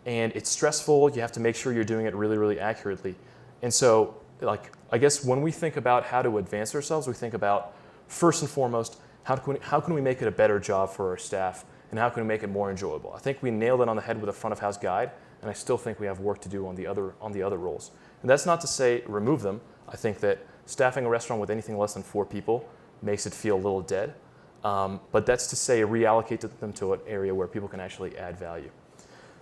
and it's stressful. You have to make sure you're doing it really, really accurately. And so, like, I guess when we think about how to advance ourselves, we think about, first and foremost, how can we make it a better job for our staff, and how can we make it more enjoyable? I think we nailed it on the head with a front of house guide, and I still think we have work to do on the other roles. And that's not to say remove them. I think that staffing a restaurant with anything less than 4 people makes it feel a little dead. But that's to say reallocate them to an area where people can actually add value.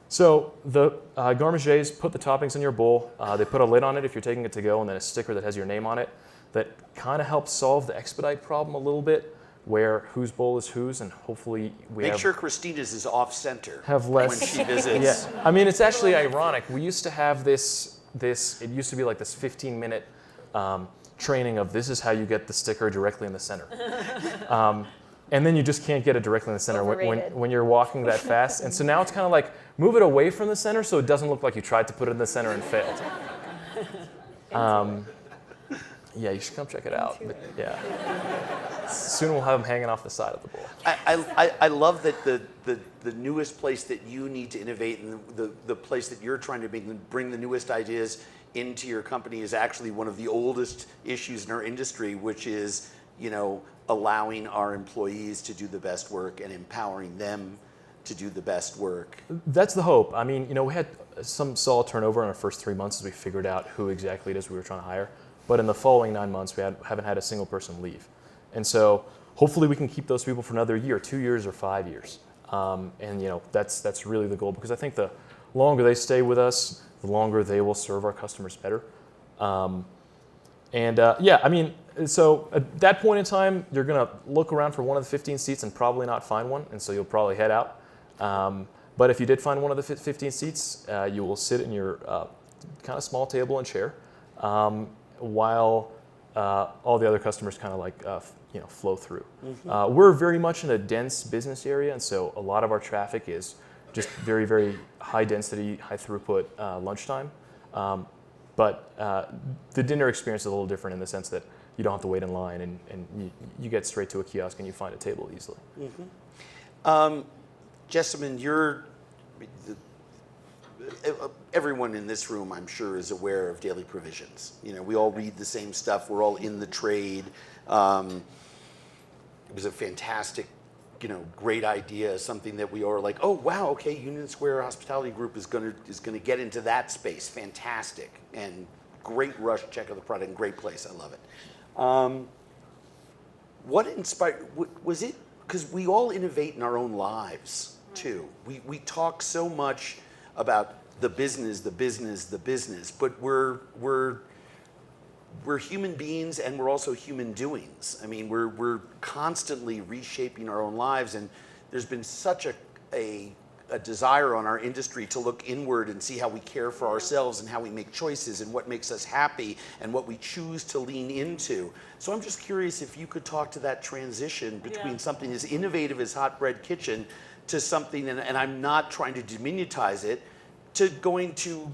So the garde-mangers put the toppings in your bowl. They put a lid on it if you're taking it to go, and then a sticker that has your name on it. That kind of helps solve the expedite problem a little bit, where whose bowl is whose, and hopefully Make sure Christina's is off center have less when she visits. Yeah, I mean, it's actually ironic. We used to have this. It used to be like this 15-minute training of this is how you get the sticker directly in the center. and then you just can't get it directly in the center Overrated. when you're walking that fast. And so now it's kind of like move it away from the center so it doesn't look like you tried to put it in the center and failed. Yeah, you should come check it out. But yeah, soon we'll have them hanging off the side of the bowl. I love that the newest place that you need to innovate and the place that you're trying to bring the newest ideas into your company is actually one of the oldest issues in our industry, which is, allowing our employees to do the best work and empowering them to do the best work. That's the hope. I mean, we had some solid turnover in our first 3 months as we figured out who exactly it is we were trying to hire. But in the following 9 months, we haven't had a single person leave. And so hopefully we can keep those people for another year, 2 years, or 5 years. And that's really the goal, because I think the longer they stay with us, the longer they will serve our customers better. So at that point in time, you're going to look around for one of the 15 seats and probably not find one, and so you'll probably head out. But if you did find one of the 15 seats, you will sit in your kind of small table and chair while all the other customers kind of flow through. Mm-hmm. We're very much in a dense business area, and so a lot of our traffic is just very, very high density, high throughput lunchtime. But the dinner experience is a little different in the sense that you don't have to wait in line, and you get straight to a kiosk and you find a table easily. Mm-hmm. Jessamyn, everyone in this room, I'm sure, is aware of daily provisions. We all read the same stuff. We're all in the trade. It was a fantastic, great idea. Something that we all are like, oh wow, okay, Union Square Hospitality Group is going to get into that space. Fantastic, and great rush check of the product, and great place. I love it. What inspired? Was it because we all innovate in our own lives too? We talk so much about the business, but we're human beings, and we're also human doings. I mean, we're constantly reshaping our own lives, and there's been such a desire on our industry to look inward and see how we care for ourselves and how we make choices and what makes us happy and what we choose to lean into. So I'm just curious if you could talk to that transition between something as innovative as Hot Bread Kitchen to something, and I'm not trying to diminutize it, to going to,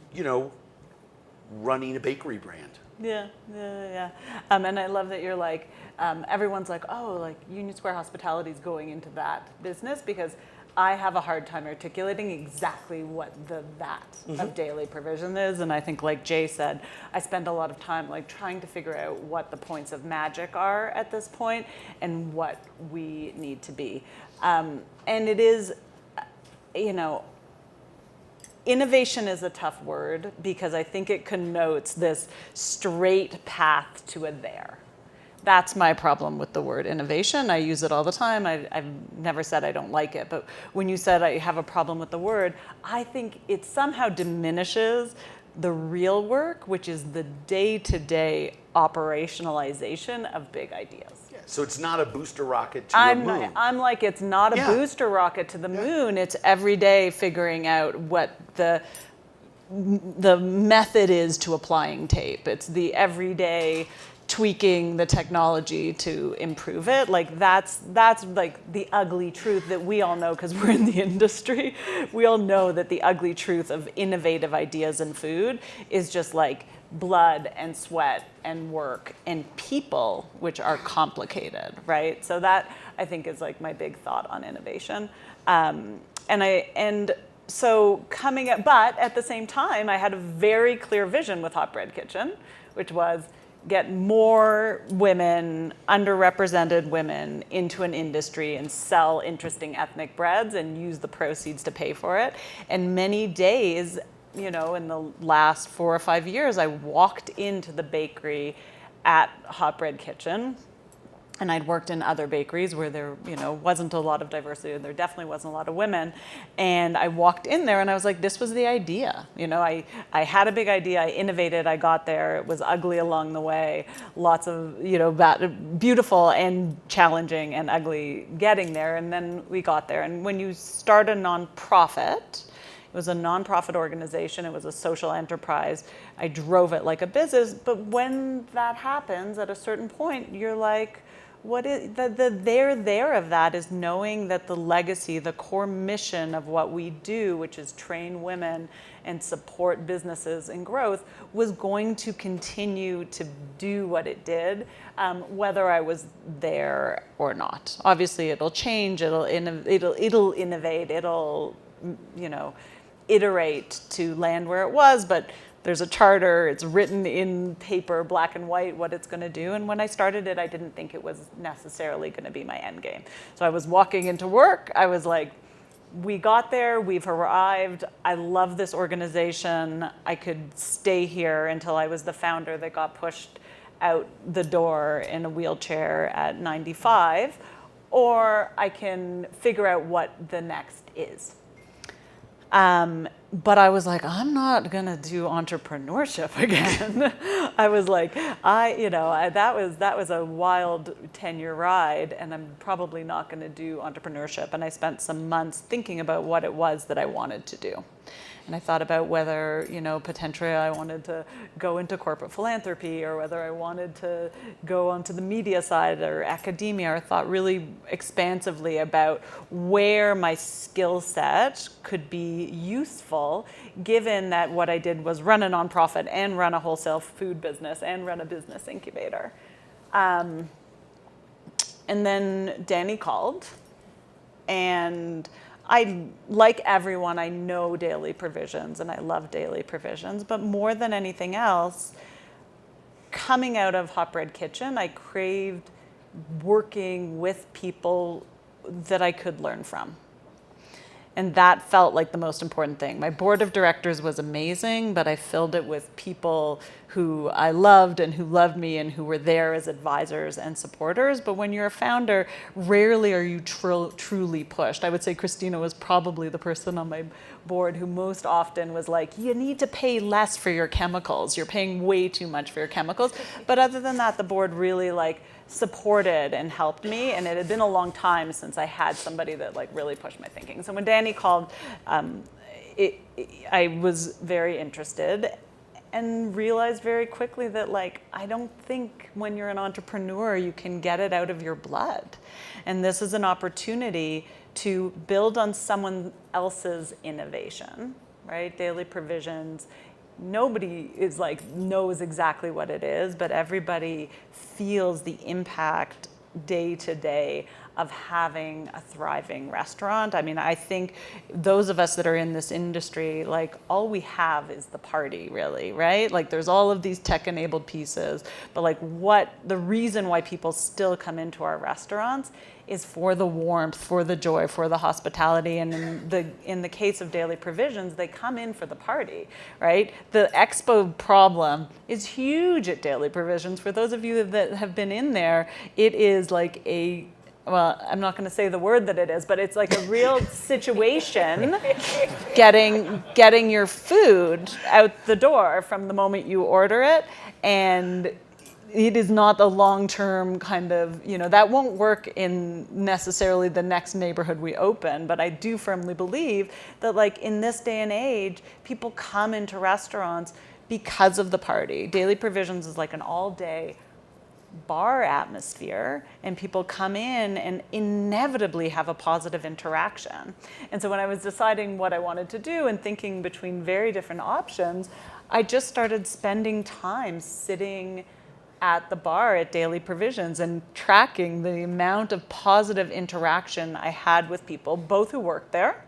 running a bakery brand. Yeah. And I love that you're like, everyone's like, oh, like Union Square Hospitality is going into that business, because I have a hard time articulating exactly what that of daily provision is. And I think, like Jay said, I spend a lot of time like trying to figure out what the points of magic are at this point and what we need to be. And it is, innovation is a tough word, because I think it connotes this straight path to a there. That's my problem with the word innovation. I use it all the time. I've never said I don't like it, but when you said I have a problem with the word, I think it somehow diminishes the real work, which is the day-to-day operationalization of big ideas. So it's not a booster rocket to the moon. I'm like, it's not a booster rocket to the moon. It's every day figuring out what the method is to applying tape. It's the everyday tweaking the technology to improve it. Like that's like the ugly truth that we all know, because we're in the industry. We all know that the ugly truth of innovative ideas in food is just like blood and sweat and work and people, which are complicated, right? So that, I think, is like my big thought on innovation. So coming up, but at the same time, I had a very clear vision with Hot Bread Kitchen, which was get more women, underrepresented women, into an industry and sell interesting ethnic breads and use the proceeds to pay for it. And many days, in the last 4 or 5 years, I walked into the bakery at Hot Bread Kitchen, and I'd worked in other bakeries where there, wasn't a lot of diversity, and there definitely wasn't a lot of women. And I walked in there and I was like, this was the idea. I had a big idea, I innovated, I got there. It was ugly along the way. Lots of, beautiful and challenging and ugly getting there. And then we got there. And when you start a nonprofit, it was a nonprofit organization. It was a social enterprise. I drove it like a business. But when that happens, at a certain point, you're like, what is the there of that is knowing that the legacy, the core mission of what we do, which is train women and support businesses and growth, was going to continue to do what it did, whether I was there or not. Obviously, it'll change. It'll innovate. It'll iterate to land where it was, but there's a charter, it's written in paper, black and white, what it's going to do. And when I started it, I didn't think it was necessarily going to be my end game. So I was walking into work, I was like, we got there, we've arrived, I love this organization, I could stay here until I was the founder that got pushed out the door in a wheelchair at 95, or I can figure out what the next is. But I was like, I'm not gonna do entrepreneurship again. I was like, that was a wild 10-year ride, and I'm probably not gonna do entrepreneurship. And I spent some months thinking about what it was that I wanted to do. And I thought about whether, potentially I wanted to go into corporate philanthropy, or whether I wanted to go onto the media side or academia, or thought really expansively about where my skill set could be useful, given that what I did was run a nonprofit and run a wholesale food business and run a business incubator. And then Danny called, and like everyone, I know Daily Provisions and I love Daily Provisions, but more than anything else, coming out of Hot Bread Kitchen, I craved working with people that I could learn from. And that felt like the most important thing. My board of directors was amazing, but I filled it with people who I loved and who loved me and who were there as advisors and supporters. But when you're a founder, rarely are you truly pushed. I would say Christina was probably the person on my board who most often was like, you need to pay less for your chemicals. You're paying way too much for your chemicals. But other than that, the board really supported and helped me, and it had been a long time since I had somebody that really pushed my thinking. So when Danny called, I was very interested and realized very quickly that I don't think when you're an entrepreneur you can get it out of your blood. And this is an opportunity to build on someone else's innovation, right? Daily Provisions, nobody knows exactly what it is, but everybody feels the impact day to day of having a thriving restaurant. I mean, I think those of us that are in this industry, all we have is the party, really, right? There's all of these tech-enabled pieces, but the reason why people still come into our restaurants is for the warmth, for the joy, for the hospitality. And in the case of Daily Provisions, they come in for the party, right? The expo problem is huge at Daily Provisions. For those of you that have been in there, it is well, I'm not going to say the word that it is, but it's a real situation getting your food out the door from the moment you order it. And it is not the long-term kind of, that won't work in necessarily the next neighborhood we open, but I do firmly believe that in this day and age, people come into restaurants because of the party. Daily Provisions is an all-day bar atmosphere, and people come in and inevitably have a positive interaction. And so when I was deciding what I wanted to do and thinking between very different options, I just started spending time sitting at the bar at Daily Provisions and tracking the amount of positive interaction I had with people, both who worked there,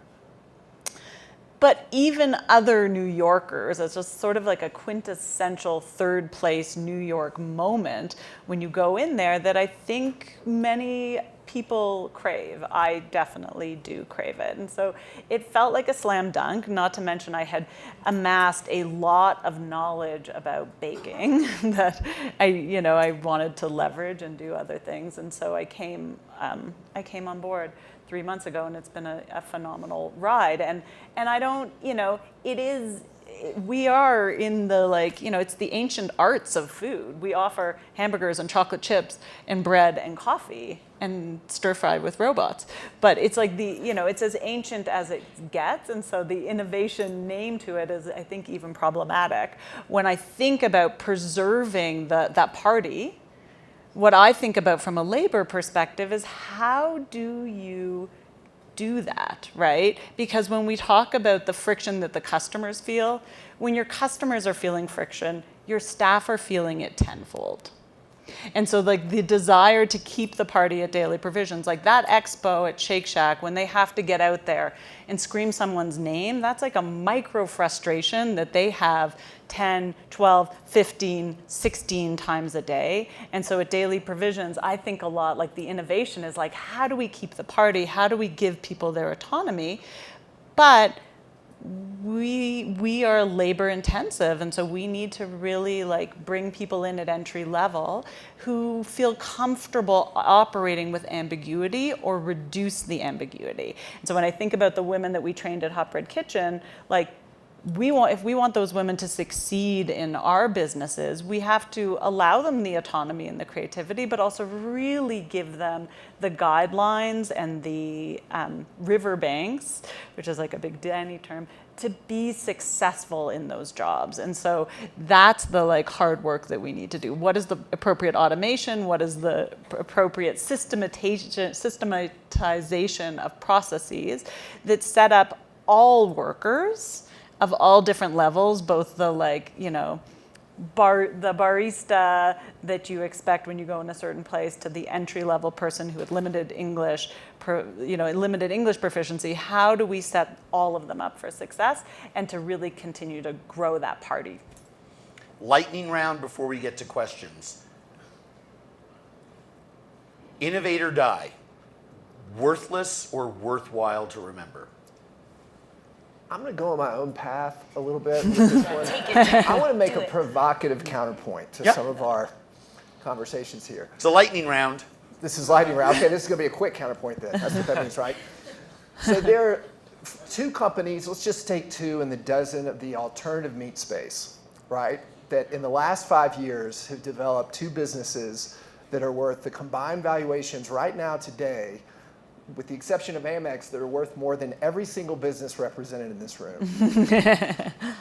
but even other New Yorkers. It's just sort of a quintessential third place New York moment when you go in there that I think many people crave. I definitely do crave it. And so it felt like a slam dunk, not to mention I had amassed a lot of knowledge about baking that I wanted to leverage and do other things. And so I came on board 3 months ago, and it's been a phenomenal ride. And I don't, we are in the it's the ancient arts of food. We offer hamburgers and chocolate chips and bread and coffee and stir fried with robots. But it's it's as ancient as it gets. And so the innovation name to it is, I think, even problematic. When I think about preserving that party, what I think about from a labor perspective is how do you do that, right? Because when we talk about the friction that the customers feel, when your customers are feeling friction, your staff are feeling it tenfold. And so like the desire to keep the party at Daily Provisions, like that expo at Shake Shack, when they have to get out there and scream someone's name, that's like a micro frustration that they have 10, 12, 15, 16 times a day. And so at Daily Provisions, I think a lot like the innovation is like, how do we keep the party? How do we give people their autonomy? But we are labor intensive, and so we need to really like bring people in at entry level who feel comfortable operating with ambiguity or reduce the ambiguity. And so when I think about the women that we trained at Hot Bread Kitchen, like if we want those women to succeed in our businesses, we have to allow them the autonomy and the creativity, but also really give them the guidelines and the riverbanks, which is like a big Danny term, to be successful in those jobs. And so that's the like hard work that we need to do. What is the appropriate automation? What is the appropriate systematization of processes that set up all workers of all different levels, both the like, you know, the barista that you expect when you go in a certain place to the entry-level person who had limited English proficiency. How do we set all of them up for success and to really continue to grow that party? Lightning round before we get to questions. Innovate or die. Worthless or worthwhile to remember? I'm going to go on my own path a little bit with this one. I want to make a provocative counterpoint to some of our conversations here. It's a lightning round. This is lightning round. Okay, this is going to be a quick counterpoint then. That's what that means, right? So there are two companies, let's just take two in the dozen of the alternative meat space, right? That in the last 5 years have developed two businesses that are worth the combined valuations right now today, with the exception of Amex, that are worth more than every single business represented in this room.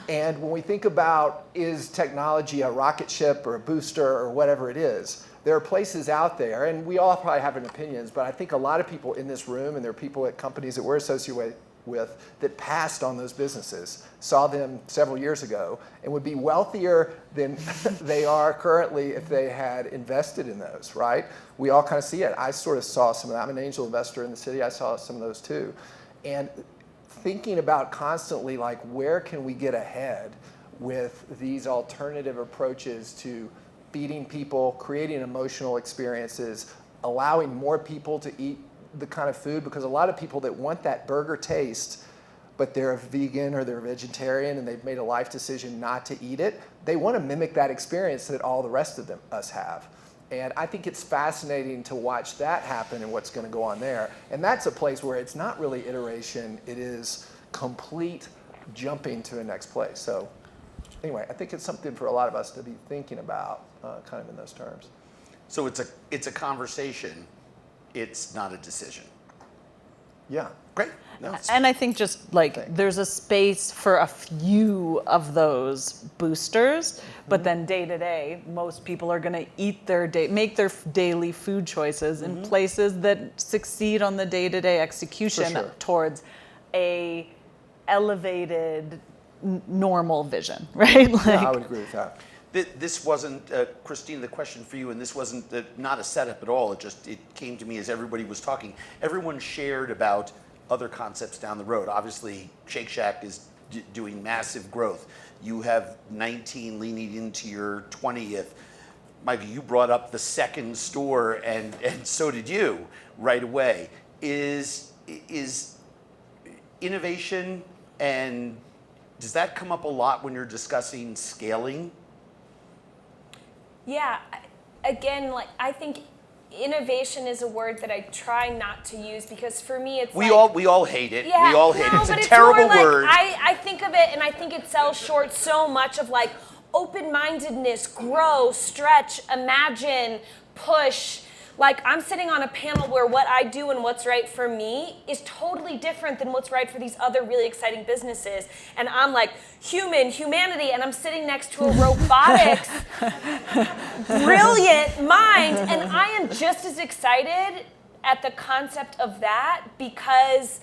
And when we think about, is technology a rocket ship or a booster or whatever it is, there are places out there, and we all probably have opinions, but I think a lot of people in this room, and there are people at companies that we're associated with, that passed on those businesses, saw them several years ago, and would be wealthier than they are currently if they had invested in those, right? We all kind of see it. I sort of saw some of that. I'm an angel investor in the city. I saw some of those too. And thinking about constantly, like, where can we get ahead with these alternative approaches to feeding people, creating emotional experiences, allowing more people to eat the kind of food, because a lot of people that want that burger taste, but they're a vegan or they're a vegetarian and they've made a life decision not to eat it, they want to mimic that experience that all the rest of us have. And I think it's fascinating to watch that happen and what's going to go on there. And that's a place where it's not really iteration, it is complete jumping to the next place. So anyway, I think it's something for a lot of us to be thinking about, kind of in those terms. So it's a conversation. It's not a decision. Yeah. Great. No, And I think just like there's a space for a few of those boosters, but then day to day, most people are going to make their daily food choices in places that succeed on the day-to-day execution towards a elevated normal vision, right? Like, Yeah, I would agree with that. This wasn't, Christina, the question for you, and this wasn't not a setup at all. It came to me as everybody was talking. Everyone shared about other concepts down the road. Obviously, Shake Shack is doing massive growth. You have 19 leaning into your 20th. Michael, you brought up the second store, and so did you right away. Is innovation, and does that come up a lot when you're discussing scaling? Yeah, again, like I think innovation is a word that I try not to use because for me it's we all hate it. Yeah, we all hate it. It's but a terrible more like, word. I think of it and I think it sells short so much of like open-mindedness, grow, stretch, imagine, push. Like I'm sitting on a panel where what I do and what's right for me is totally different than what's right for these other really exciting businesses. And I'm like humanity, and I'm sitting next to a robotics brilliant mind, and I am just as excited at the concept of that because,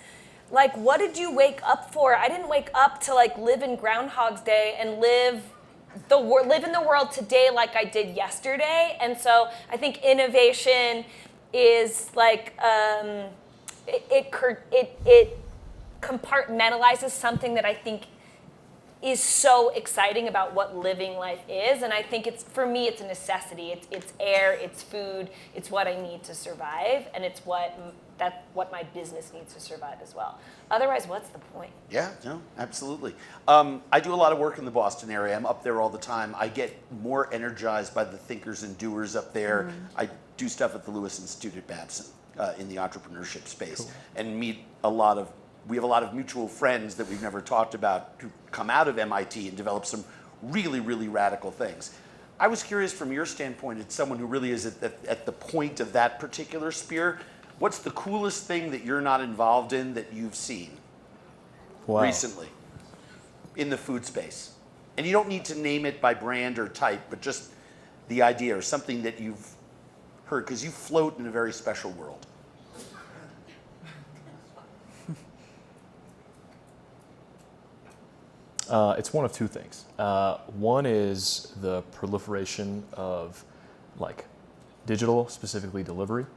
like, what did you wake up for? I didn't wake up to like live in Groundhog's Day and live in the world today like I did yesterday. And so I think innovation is like it compartmentalizes something that I think is so exciting about what living life is. And I think for me, it's a necessity. It's air, it's food, it's what I need to survive, and it's what my business needs to survive as well. Otherwise, what's the point? Yeah, no, absolutely. I do a lot of work in the Boston area. I'm up there all the time. I get more energized by the thinkers and doers up there. Mm-hmm. I do stuff at the Lewis Institute at Babson in the entrepreneurship space, and meet we have a lot of mutual friends that we've never talked about who come out of MIT and develop some really, really radical things. I was curious from your standpoint, as someone who really is at the point of that particular spear, what's the coolest thing that you're not involved in that you've seen recently in the food space? And you don't need to name it by brand or type, but just the idea or something that you've heard, because you float in a very special world. It's one of two things. One is the proliferation of like digital, specifically delivery.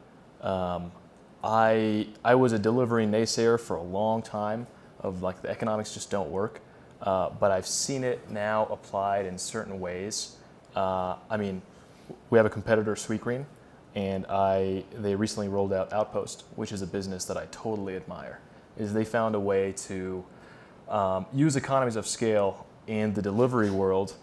I was a delivery naysayer for a long time of like the economics just don't work, but I've seen it now applied in certain ways. I mean, we have a competitor, Sweetgreen, and they recently rolled out Outpost, which is a business that I totally admire. Is they found a way to use economies of scale in the delivery world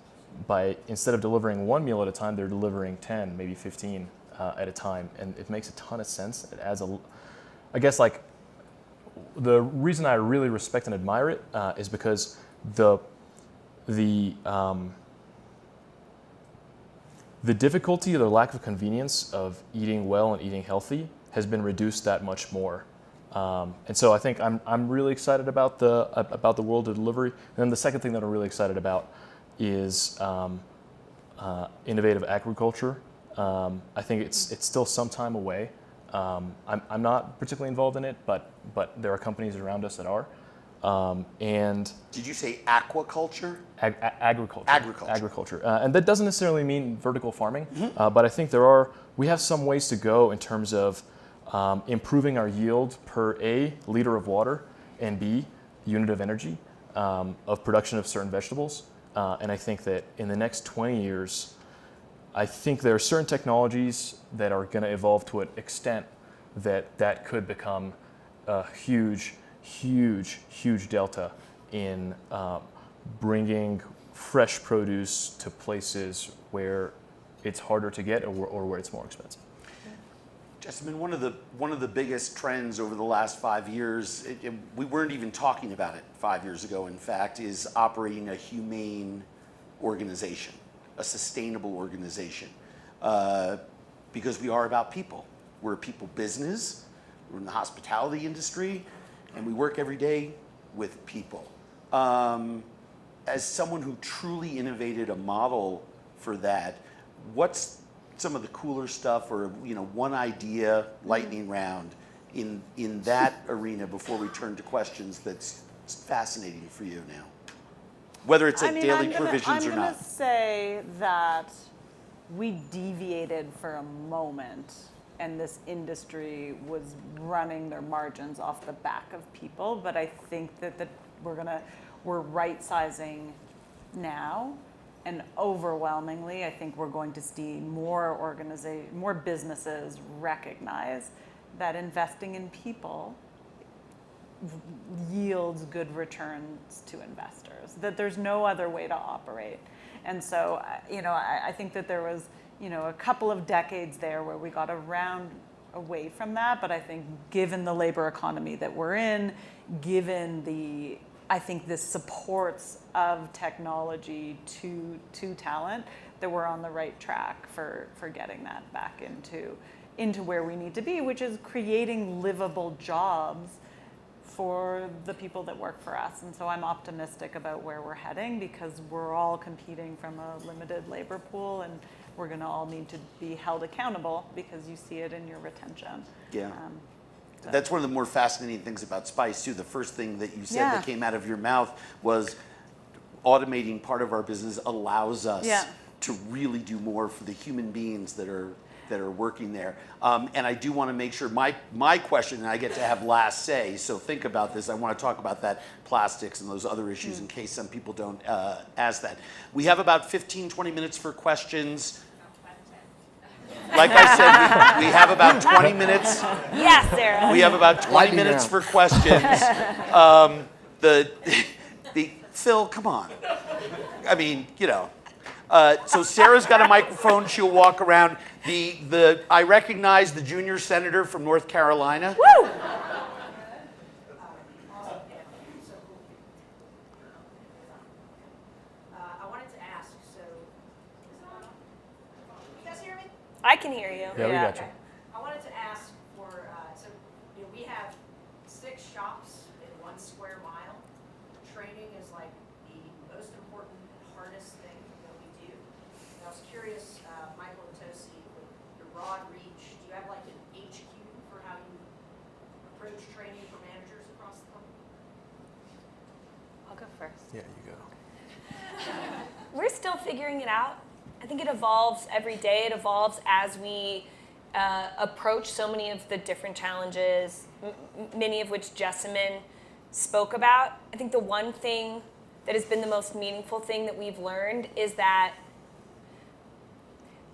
by, instead of delivering one meal at a time, they're delivering 10, maybe 15 at a time. And it makes a ton of sense. It adds I guess like the reason I really respect and admire it is because the difficulty or the lack of convenience of eating well and eating healthy has been reduced that much more. And so I think I'm really excited about the world of delivery. And then the second thing that I'm really excited about is innovative agriculture. I think it's still some time away. I'm not particularly involved in it, but there are companies around us that are. And did you say aquaculture? Agriculture. Agriculture. And that doesn't necessarily mean vertical farming, but I think we have some ways to go in terms of improving our yield per A, liter of water, and B, unit of energy of production of certain vegetables. And I think that in the next 20 years, I think there are certain technologies that are going to evolve to an extent that could become a huge delta in bringing fresh produce to places where it's harder to get or where it's more expensive. Jessamyn, one of the biggest trends over the last 5 years, we weren't even talking about it 5 years ago, in fact, is operating a humane organization, a sustainable organization, because we are about people. We're a people business, we're in the hospitality industry, and we work every day with people. As someone who truly innovated a model for that, what's some of the cooler stuff, or one idea, lightning round, in that arena before we turn to questions that's fascinating for you now, whether it's at Daily Provisions or not? I'm going to say that we deviated for a moment, and this industry was running their margins off the back of people. But I think that we're right sizing now. And overwhelmingly, I think we're going to see more businesses recognize that investing in people yields good returns to investors, that there's no other way to operate. And so, I think that there was, a couple of decades there where we got away from that. But I think given the labor economy that we're in, given I think this supports of technology to talent, that we're on the right track for getting that back into where we need to be, which is creating livable jobs for the people that work for us. And so I'm optimistic about where we're heading because we're all competing from a limited labor pool, and we're going to all need to be held accountable because you see it in your retention. Yeah. That's one of the more fascinating things about Spice, too. The first thing that you said that came out of your mouth was automating part of our business allows us to really do more for the human beings that are working there. And I do want to make sure my question, and I get to have last say, so think about this. I want to talk about that plastics and those other issues in case some people don't ask that. We have about 15, 20 minutes for questions. Like I said, we have about 20 minutes. Yes, Sarah. We have about 20 minutes for questions. Phil, come on. I mean, you know. So Sarah's got a microphone. She'll walk around. I recognize the junior senator from North Carolina. Woo! I wanted to ask, so, you guys hear me? I can hear you. Yeah, we got you. I wanted to ask for, we have 6 shops in 1 square mile. Training is like the most important and hardest thing that we do. And I was curious, Michael and Tosi, with your broad reach, do you have like an HQ for how you approach training for managers across the company? I'll go first. Yeah, you go. We're still figuring it out. I think it evolves every day. It evolves as we approach so many of the different challenges, many of which Jessamyn spoke about. I think the one thing that has been the most meaningful thing that we've learned is that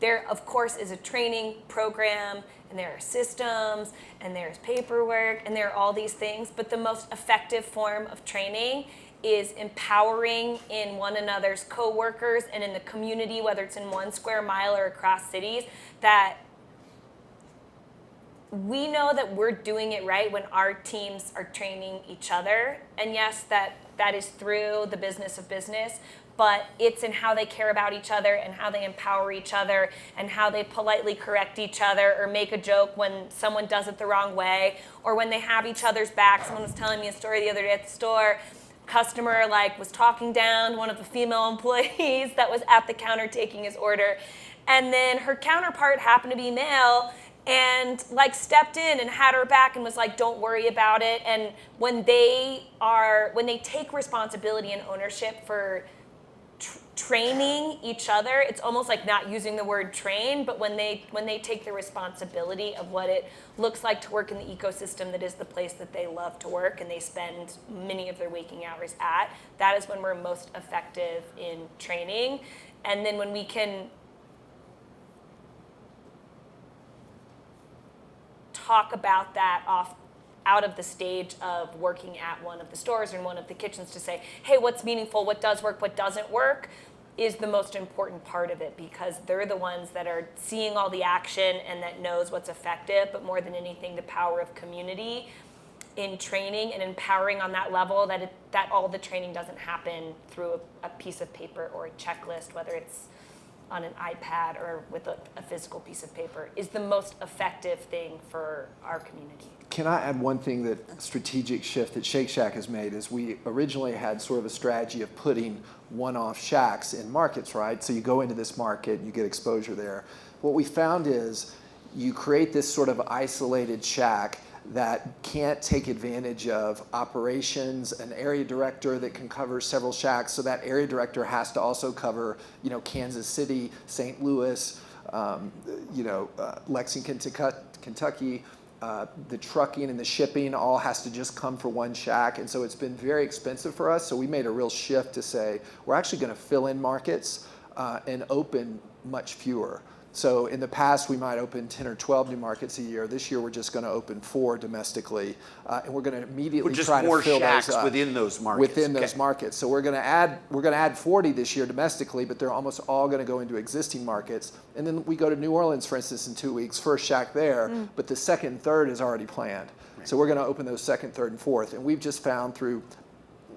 there, of course, is a training program, and there are systems, and there's paperwork, and there are all these things, but the most effective form of training is empowering in one another's coworkers and in the community, whether it's in 1 square mile or across cities, that we know that we're doing it right when our teams are training each other. And yes, that is through the business of business, but it's in how they care about each other and how they empower each other and how they politely correct each other or make a joke when someone does it the wrong way or when they have each other's back. Someone was telling me a story the other day at the store. Customer was talking down to one of the female employees that was at the counter taking his order, and then her counterpart happened to be male and stepped in and had her back and was like, don't worry about it. And when they take responsibility and ownership for training each other, it's almost like not using the word train, but when they take the responsibility of what it looks like to work in the ecosystem that is the place that they love to work and they spend many of their waking hours at, that is when we're most effective in training. And then when we can talk about that out of the stage of working at one of the stores or in one of the kitchens to say, hey, what's meaningful, what does work, what doesn't work, is the most important part of it because they're the ones that are seeing all the action and that knows what's effective, but more than anything, the power of community in training and empowering on that level that all the training doesn't happen through a piece of paper or a checklist, whether it's on an iPad or with a physical piece of paper, is the most effective thing for our community. Can I add one thing that strategic shift that Shake Shack has made is we originally had sort of a strategy of putting one-off shacks in markets, right? So you go into this market, you get exposure there. What we found is you create this sort of isolated shack that can't take advantage of operations, an area director that can cover several shacks. So that area director has to also cover, Kansas City, St. Louis, Lexington, Kentucky. The trucking and the shipping all has to just come for one shack. And so it's been very expensive for us. So we made a real shift to say, we're actually going to fill in markets and open much fewer. So in the past, we might open 10 or 12 new markets a year. This year, we're just going to open 4 domestically, and we're going to immediately try to fill those up within those markets. Within those markets. So we're going to add 40 this year domestically, but they're almost all going to go into existing markets. And then we go to New Orleans, for instance, in 2 weeks. First shack there, but the second and third is already planned. Right. So we're going to open those second, third, and fourth. And we've just found through,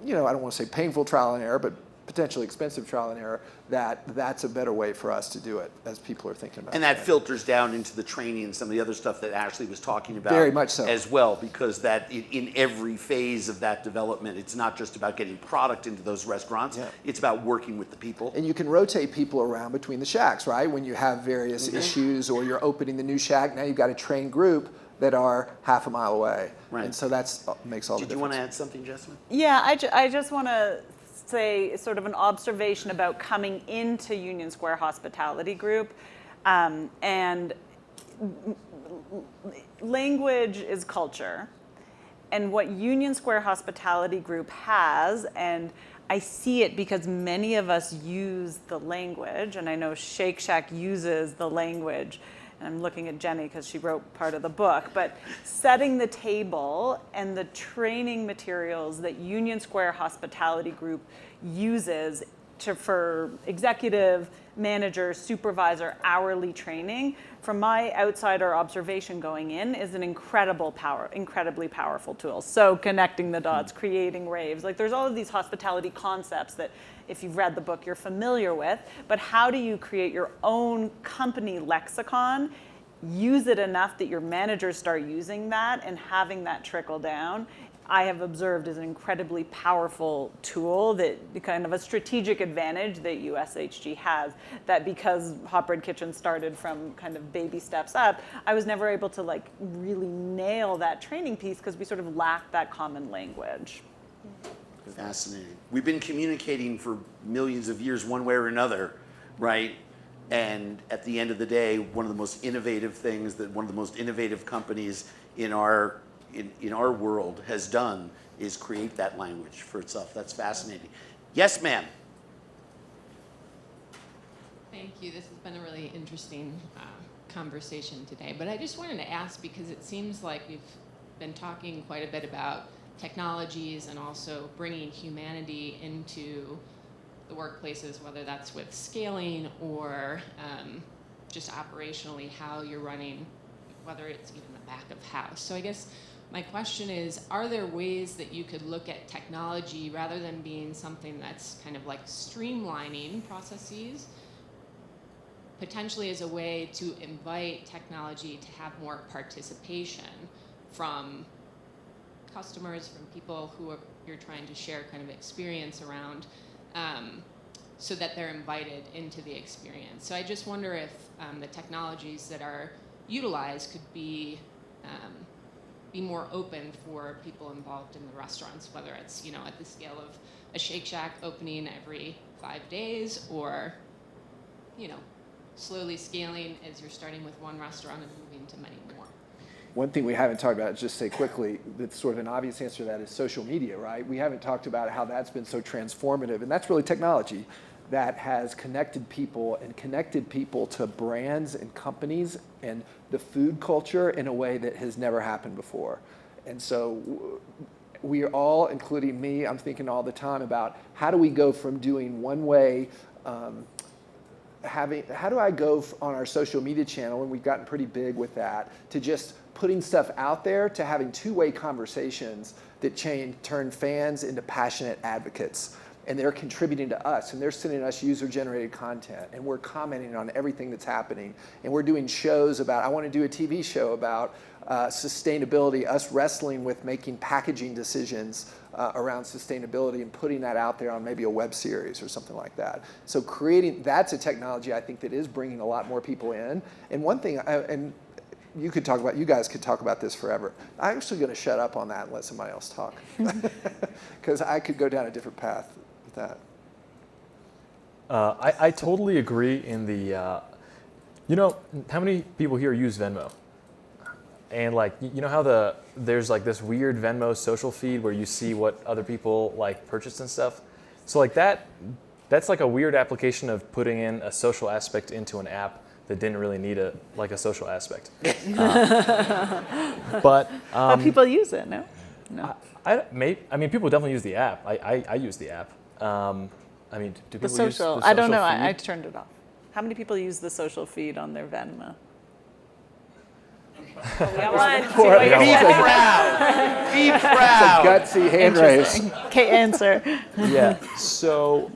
I don't want to say painful trial and error, but potentially expensive trial and error, that's a better way for us to do it as people are thinking about it. And that filters down into the training and some of the other stuff that Ashley was talking about. Very much so. As well, because that in every phase of that development, it's not just about getting product into those restaurants, it's about working with the people. And you can rotate people around between the shacks, right? When you have various issues or you're opening the new shack, now you've got a trained group that are half a mile away. Right. And so that's makes all the Did you difference. want to add something, Jessamyn? Yeah, I just want to say sort of an observation about coming into Union Square Hospitality Group. And language is culture. And what Union Square Hospitality Group has, and I see it because many of us use the language, and I know Shake Shack uses the language. And I'm looking at Jenny because she wrote part of the book, but setting the table and the training materials that Union Square Hospitality Group uses for executive, manager, supervisor, hourly training, from my outsider observation going in, is an incredibly powerful tool. So connecting the dots, creating raves, like there's all of these hospitality concepts that if you've read the book, you're familiar with, but how do you create your own company lexicon, use it enough that your managers start using that and having that trickle down? I have observed is an incredibly powerful tool, that kind of a strategic advantage that USHG has, that because Hot Bread Kitchen started from kind of baby steps up, I was never able to like really nail that training piece because we sort of lacked that common language. Fascinating. We've been communicating for millions of years one way or another, right? And at the end of the day, one of the most innovative things that one of the most innovative companies in our world has done is create that language for itself. That's fascinating. Yes, ma'am. Thank you. This has been a really interesting conversation today. But I just wanted to ask, because it seems like we've been talking quite a bit about technologies and also bringing humanity into the workplaces, whether that's with scaling or just operationally how you're running, whether it's even the back of house. So I guess my question is, are there ways that you could look at technology rather than being something that's kind of like streamlining processes, potentially as a way to invite technology to have more participation from customers, from people who you're trying to share kind of experience around, so that they're invited into the experience. So I just wonder if the technologies that are utilized could be more open for people involved in the restaurants, whether it's, you know, at the scale of a Shake Shack opening every 5 days, or, you know, slowly scaling as you're starting with one restaurant and moving to many more. One thing we haven't talked about, just say quickly, that's sort of an obvious answer to that, is social media, right? We haven't talked about how that's been so transformative, and that's really technology that has connected people to brands and companies and the food culture in a way that has never happened before. And so we are all, including me, I'm thinking all the time about how do we go from doing one way, how do I go on our social media channel, and we've gotten pretty big with that, to just putting stuff out there, to having two-way conversations that turn fans into passionate advocates. And they're contributing to us, and they're sending us user-generated content, and we're commenting on everything that's happening. And we're doing shows about, I want to do a TV show about sustainability, us wrestling with making packaging decisions around sustainability and putting that out there on maybe a web series or something like that. So that's a technology I think that is bringing a lot more people in. And one thing, and you guys could talk about this forever. I'm actually going to shut up on that and let somebody else talk, because I could go down a different path with that. I totally agree in the, you know, how many people here use Venmo? And like, you know how there's like this weird Venmo social feed where you see what other people like purchased and stuff? So like that's like a weird application of putting in a social aspect into an app that didn't really need a social aspect. But people use it, no? No. I mean, people definitely use the app. I use the app. I mean, do people use the social I don't know. feed? I turned it off. How many people use the social feed on their Venmo? We got one. See Be what you're saying. proud. Be proud. Gutsy hand raise. Okay, answer. Yeah. So,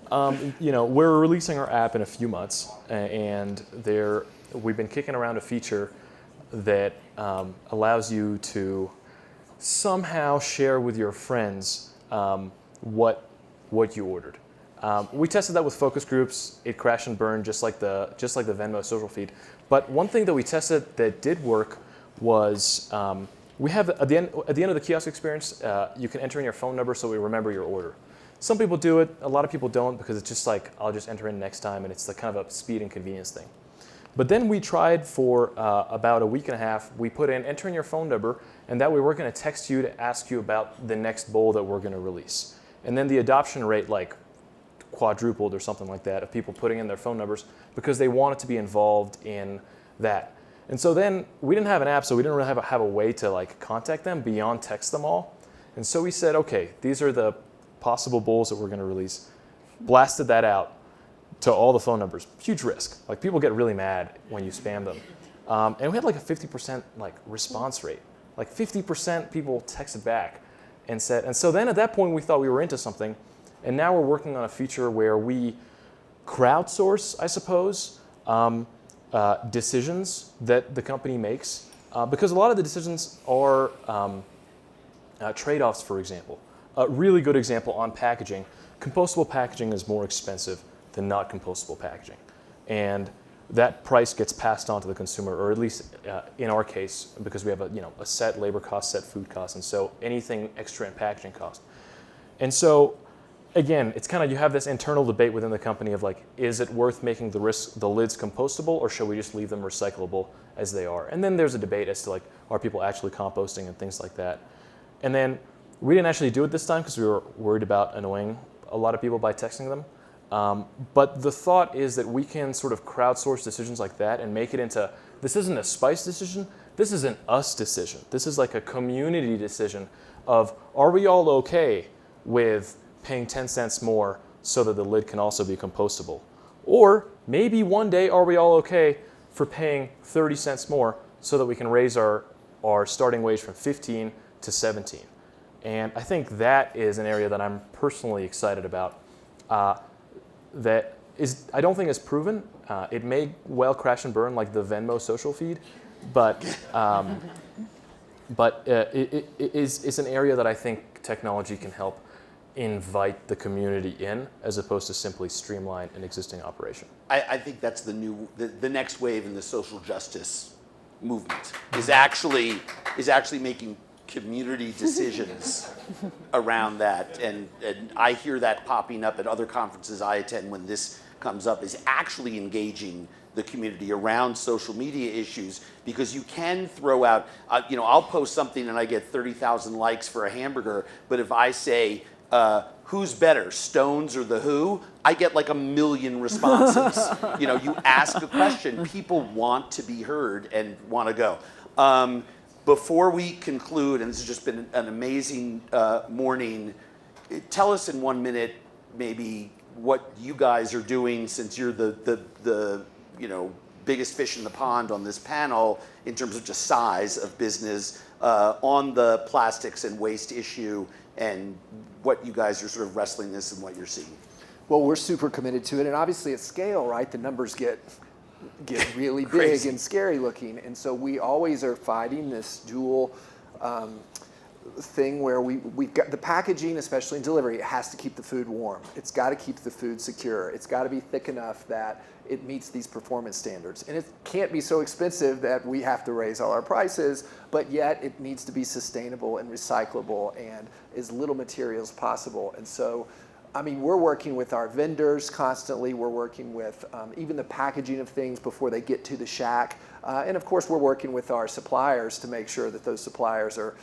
we're releasing our app in a few months, and we've been kicking around a feature that allows you to somehow share with your friends what you ordered. We tested that with focus groups. It crashed and burned just like the Venmo social feed. But one thing that we tested that did work was we have at the end of the kiosk experience, you can enter in your phone number so we remember your order. Some people do it. A lot of people don't because it's just like I'll just enter in next time, and it's the kind of a speed and convenience thing. But then we tried for about a week and a half. We put in enter in your phone number, and that way we're going to text you to ask you about the next bowl that we're going to release. And then the adoption rate quadrupled or something like that of people putting in their phone numbers because they wanted to be involved in that. And so then we didn't have an app, so we didn't really have a way to contact them beyond text them all. And so we said, okay, these are the possible bowls that we're going to release. Blasted that out to all the phone numbers. Huge risk. People get really mad when you spam them. And we had a 50% response rate. 50% people texted back and said, and so then at that point we thought we were into something. And now we're working on a feature where we crowdsource, I suppose, decisions that the company makes. Because a lot of the decisions are trade-offs, for example. A really good example on packaging. Compostable packaging is more expensive than not compostable packaging. And that price gets passed on to the consumer, or at least in our case, because we have a set labor cost, set food cost, and so anything extra in packaging cost. And so again, it's kind of, you have this internal debate within the company of is it worth making the lids compostable, or should we just leave them recyclable as they are? And then there's a debate as to are people actually composting and things like that. And then we didn't actually do it this time because we were worried about annoying a lot of people by texting them. But the thought is that we can sort of crowdsource decisions like that and make it into, this isn't a Spice decision, this is an us decision. This is a community decision of, are we all okay with paying 10 cents more so that the lid can also be compostable? Or maybe one day, are we all okay for paying 30 cents more so that we can raise our starting wage from 15 to 17? And I think that is an area that I'm personally excited about. That is, I don't think is proven. It may well crash and burn like the Venmo social feed, but it is an area that I think technology can help invite the community in, as opposed to simply streamline an existing operation. I think that's the next wave in the social justice movement is actually making community decisions around that, and I hear that popping up at other conferences I attend when this comes up, is actually engaging the community around social media issues, because you can throw out, I'll post something and I get 30,000 likes for a hamburger, but if I say, who's better, Stones or The Who? I get 1 million responses. You ask a question, people want to be heard and want to go. Before we conclude, and this has just been an amazing morning, tell us in 1 minute maybe what you guys are doing, since you're the biggest fish in the pond on this panel in terms of just size of business, on the plastics and waste issue, and what you guys are sort of wrestling this and what you're seeing. Well, we're super committed to it, and obviously at scale, right, the numbers get really big and scary looking, and so we always are fighting this dual thing where we've got the packaging, especially in delivery, it has to keep the food warm. It's got to keep the food secure. It's got to be thick enough that it meets these performance standards. And it can't be so expensive that we have to raise all our prices, but yet it needs to be sustainable and recyclable and as little material as possible. And so, we're working with our vendors constantly. We're working with even the packaging of things before they get to the shack. And of course, we're working with our suppliers to make sure that those suppliers are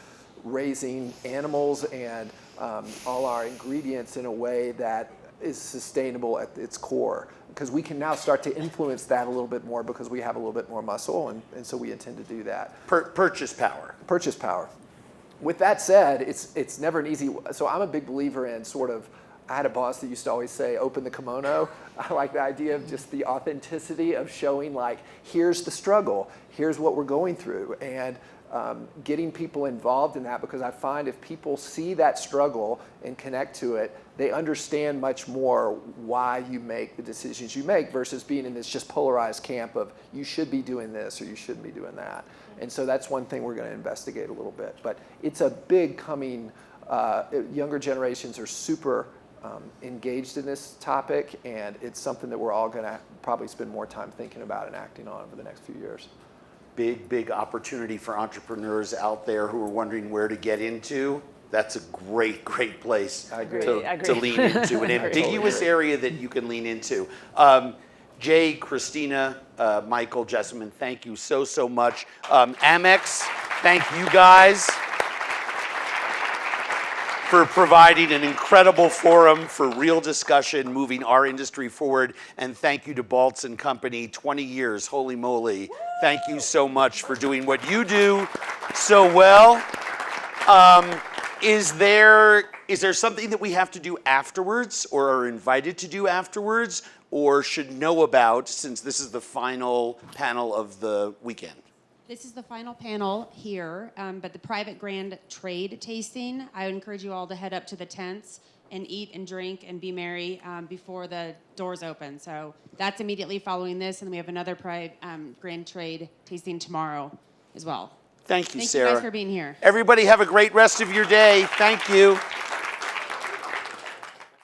raising animals and all our ingredients in a way that is sustainable at its core. Because we can now start to influence that a little bit more because we have a little bit more muscle, and so we intend to do that. Purchase power. Purchase power. With that said, it's never an easy. So I'm a big believer in sort of I had a boss that used to always say, open the kimono. I like the idea of just the authenticity of showing like, here's the struggle, here's what we're going through, and getting people involved in that, because I find if people see that struggle and connect to it, they understand much more why you make the decisions you make versus being in this just polarized camp of you should be doing this or you shouldn't be doing that. And so that's one thing we're going to investigate a little bit. But it's a big coming, younger generations are super engaged in this topic, and it's something that we're all going to probably spend more time thinking about and acting on over the next few years. Big opportunity for entrepreneurs out there who are wondering where to get into. That's a great place to lean into, an ambiguous area that you can lean into. Jay, Christina, Michael, Jessamyn, thank you so much. Amex, thank you guys for providing an incredible forum for real discussion, moving our industry forward. And thank you to Baltz & Company, 20 years, holy moly. Thank you so much for doing what you do so well. Is there something that we have to do afterwards or are invited to do afterwards or should know about, since this is the final panel of the weekend? This is the final panel here, but the private grand trade tasting, I would encourage you all to head up to the tents and eat and drink and be merry before the doors open. So that's immediately following this, and then we have another grand trade tasting tomorrow as well. Thank you, Thank Sarah. you guys for being here. Everybody have a great rest of your day. Thank you.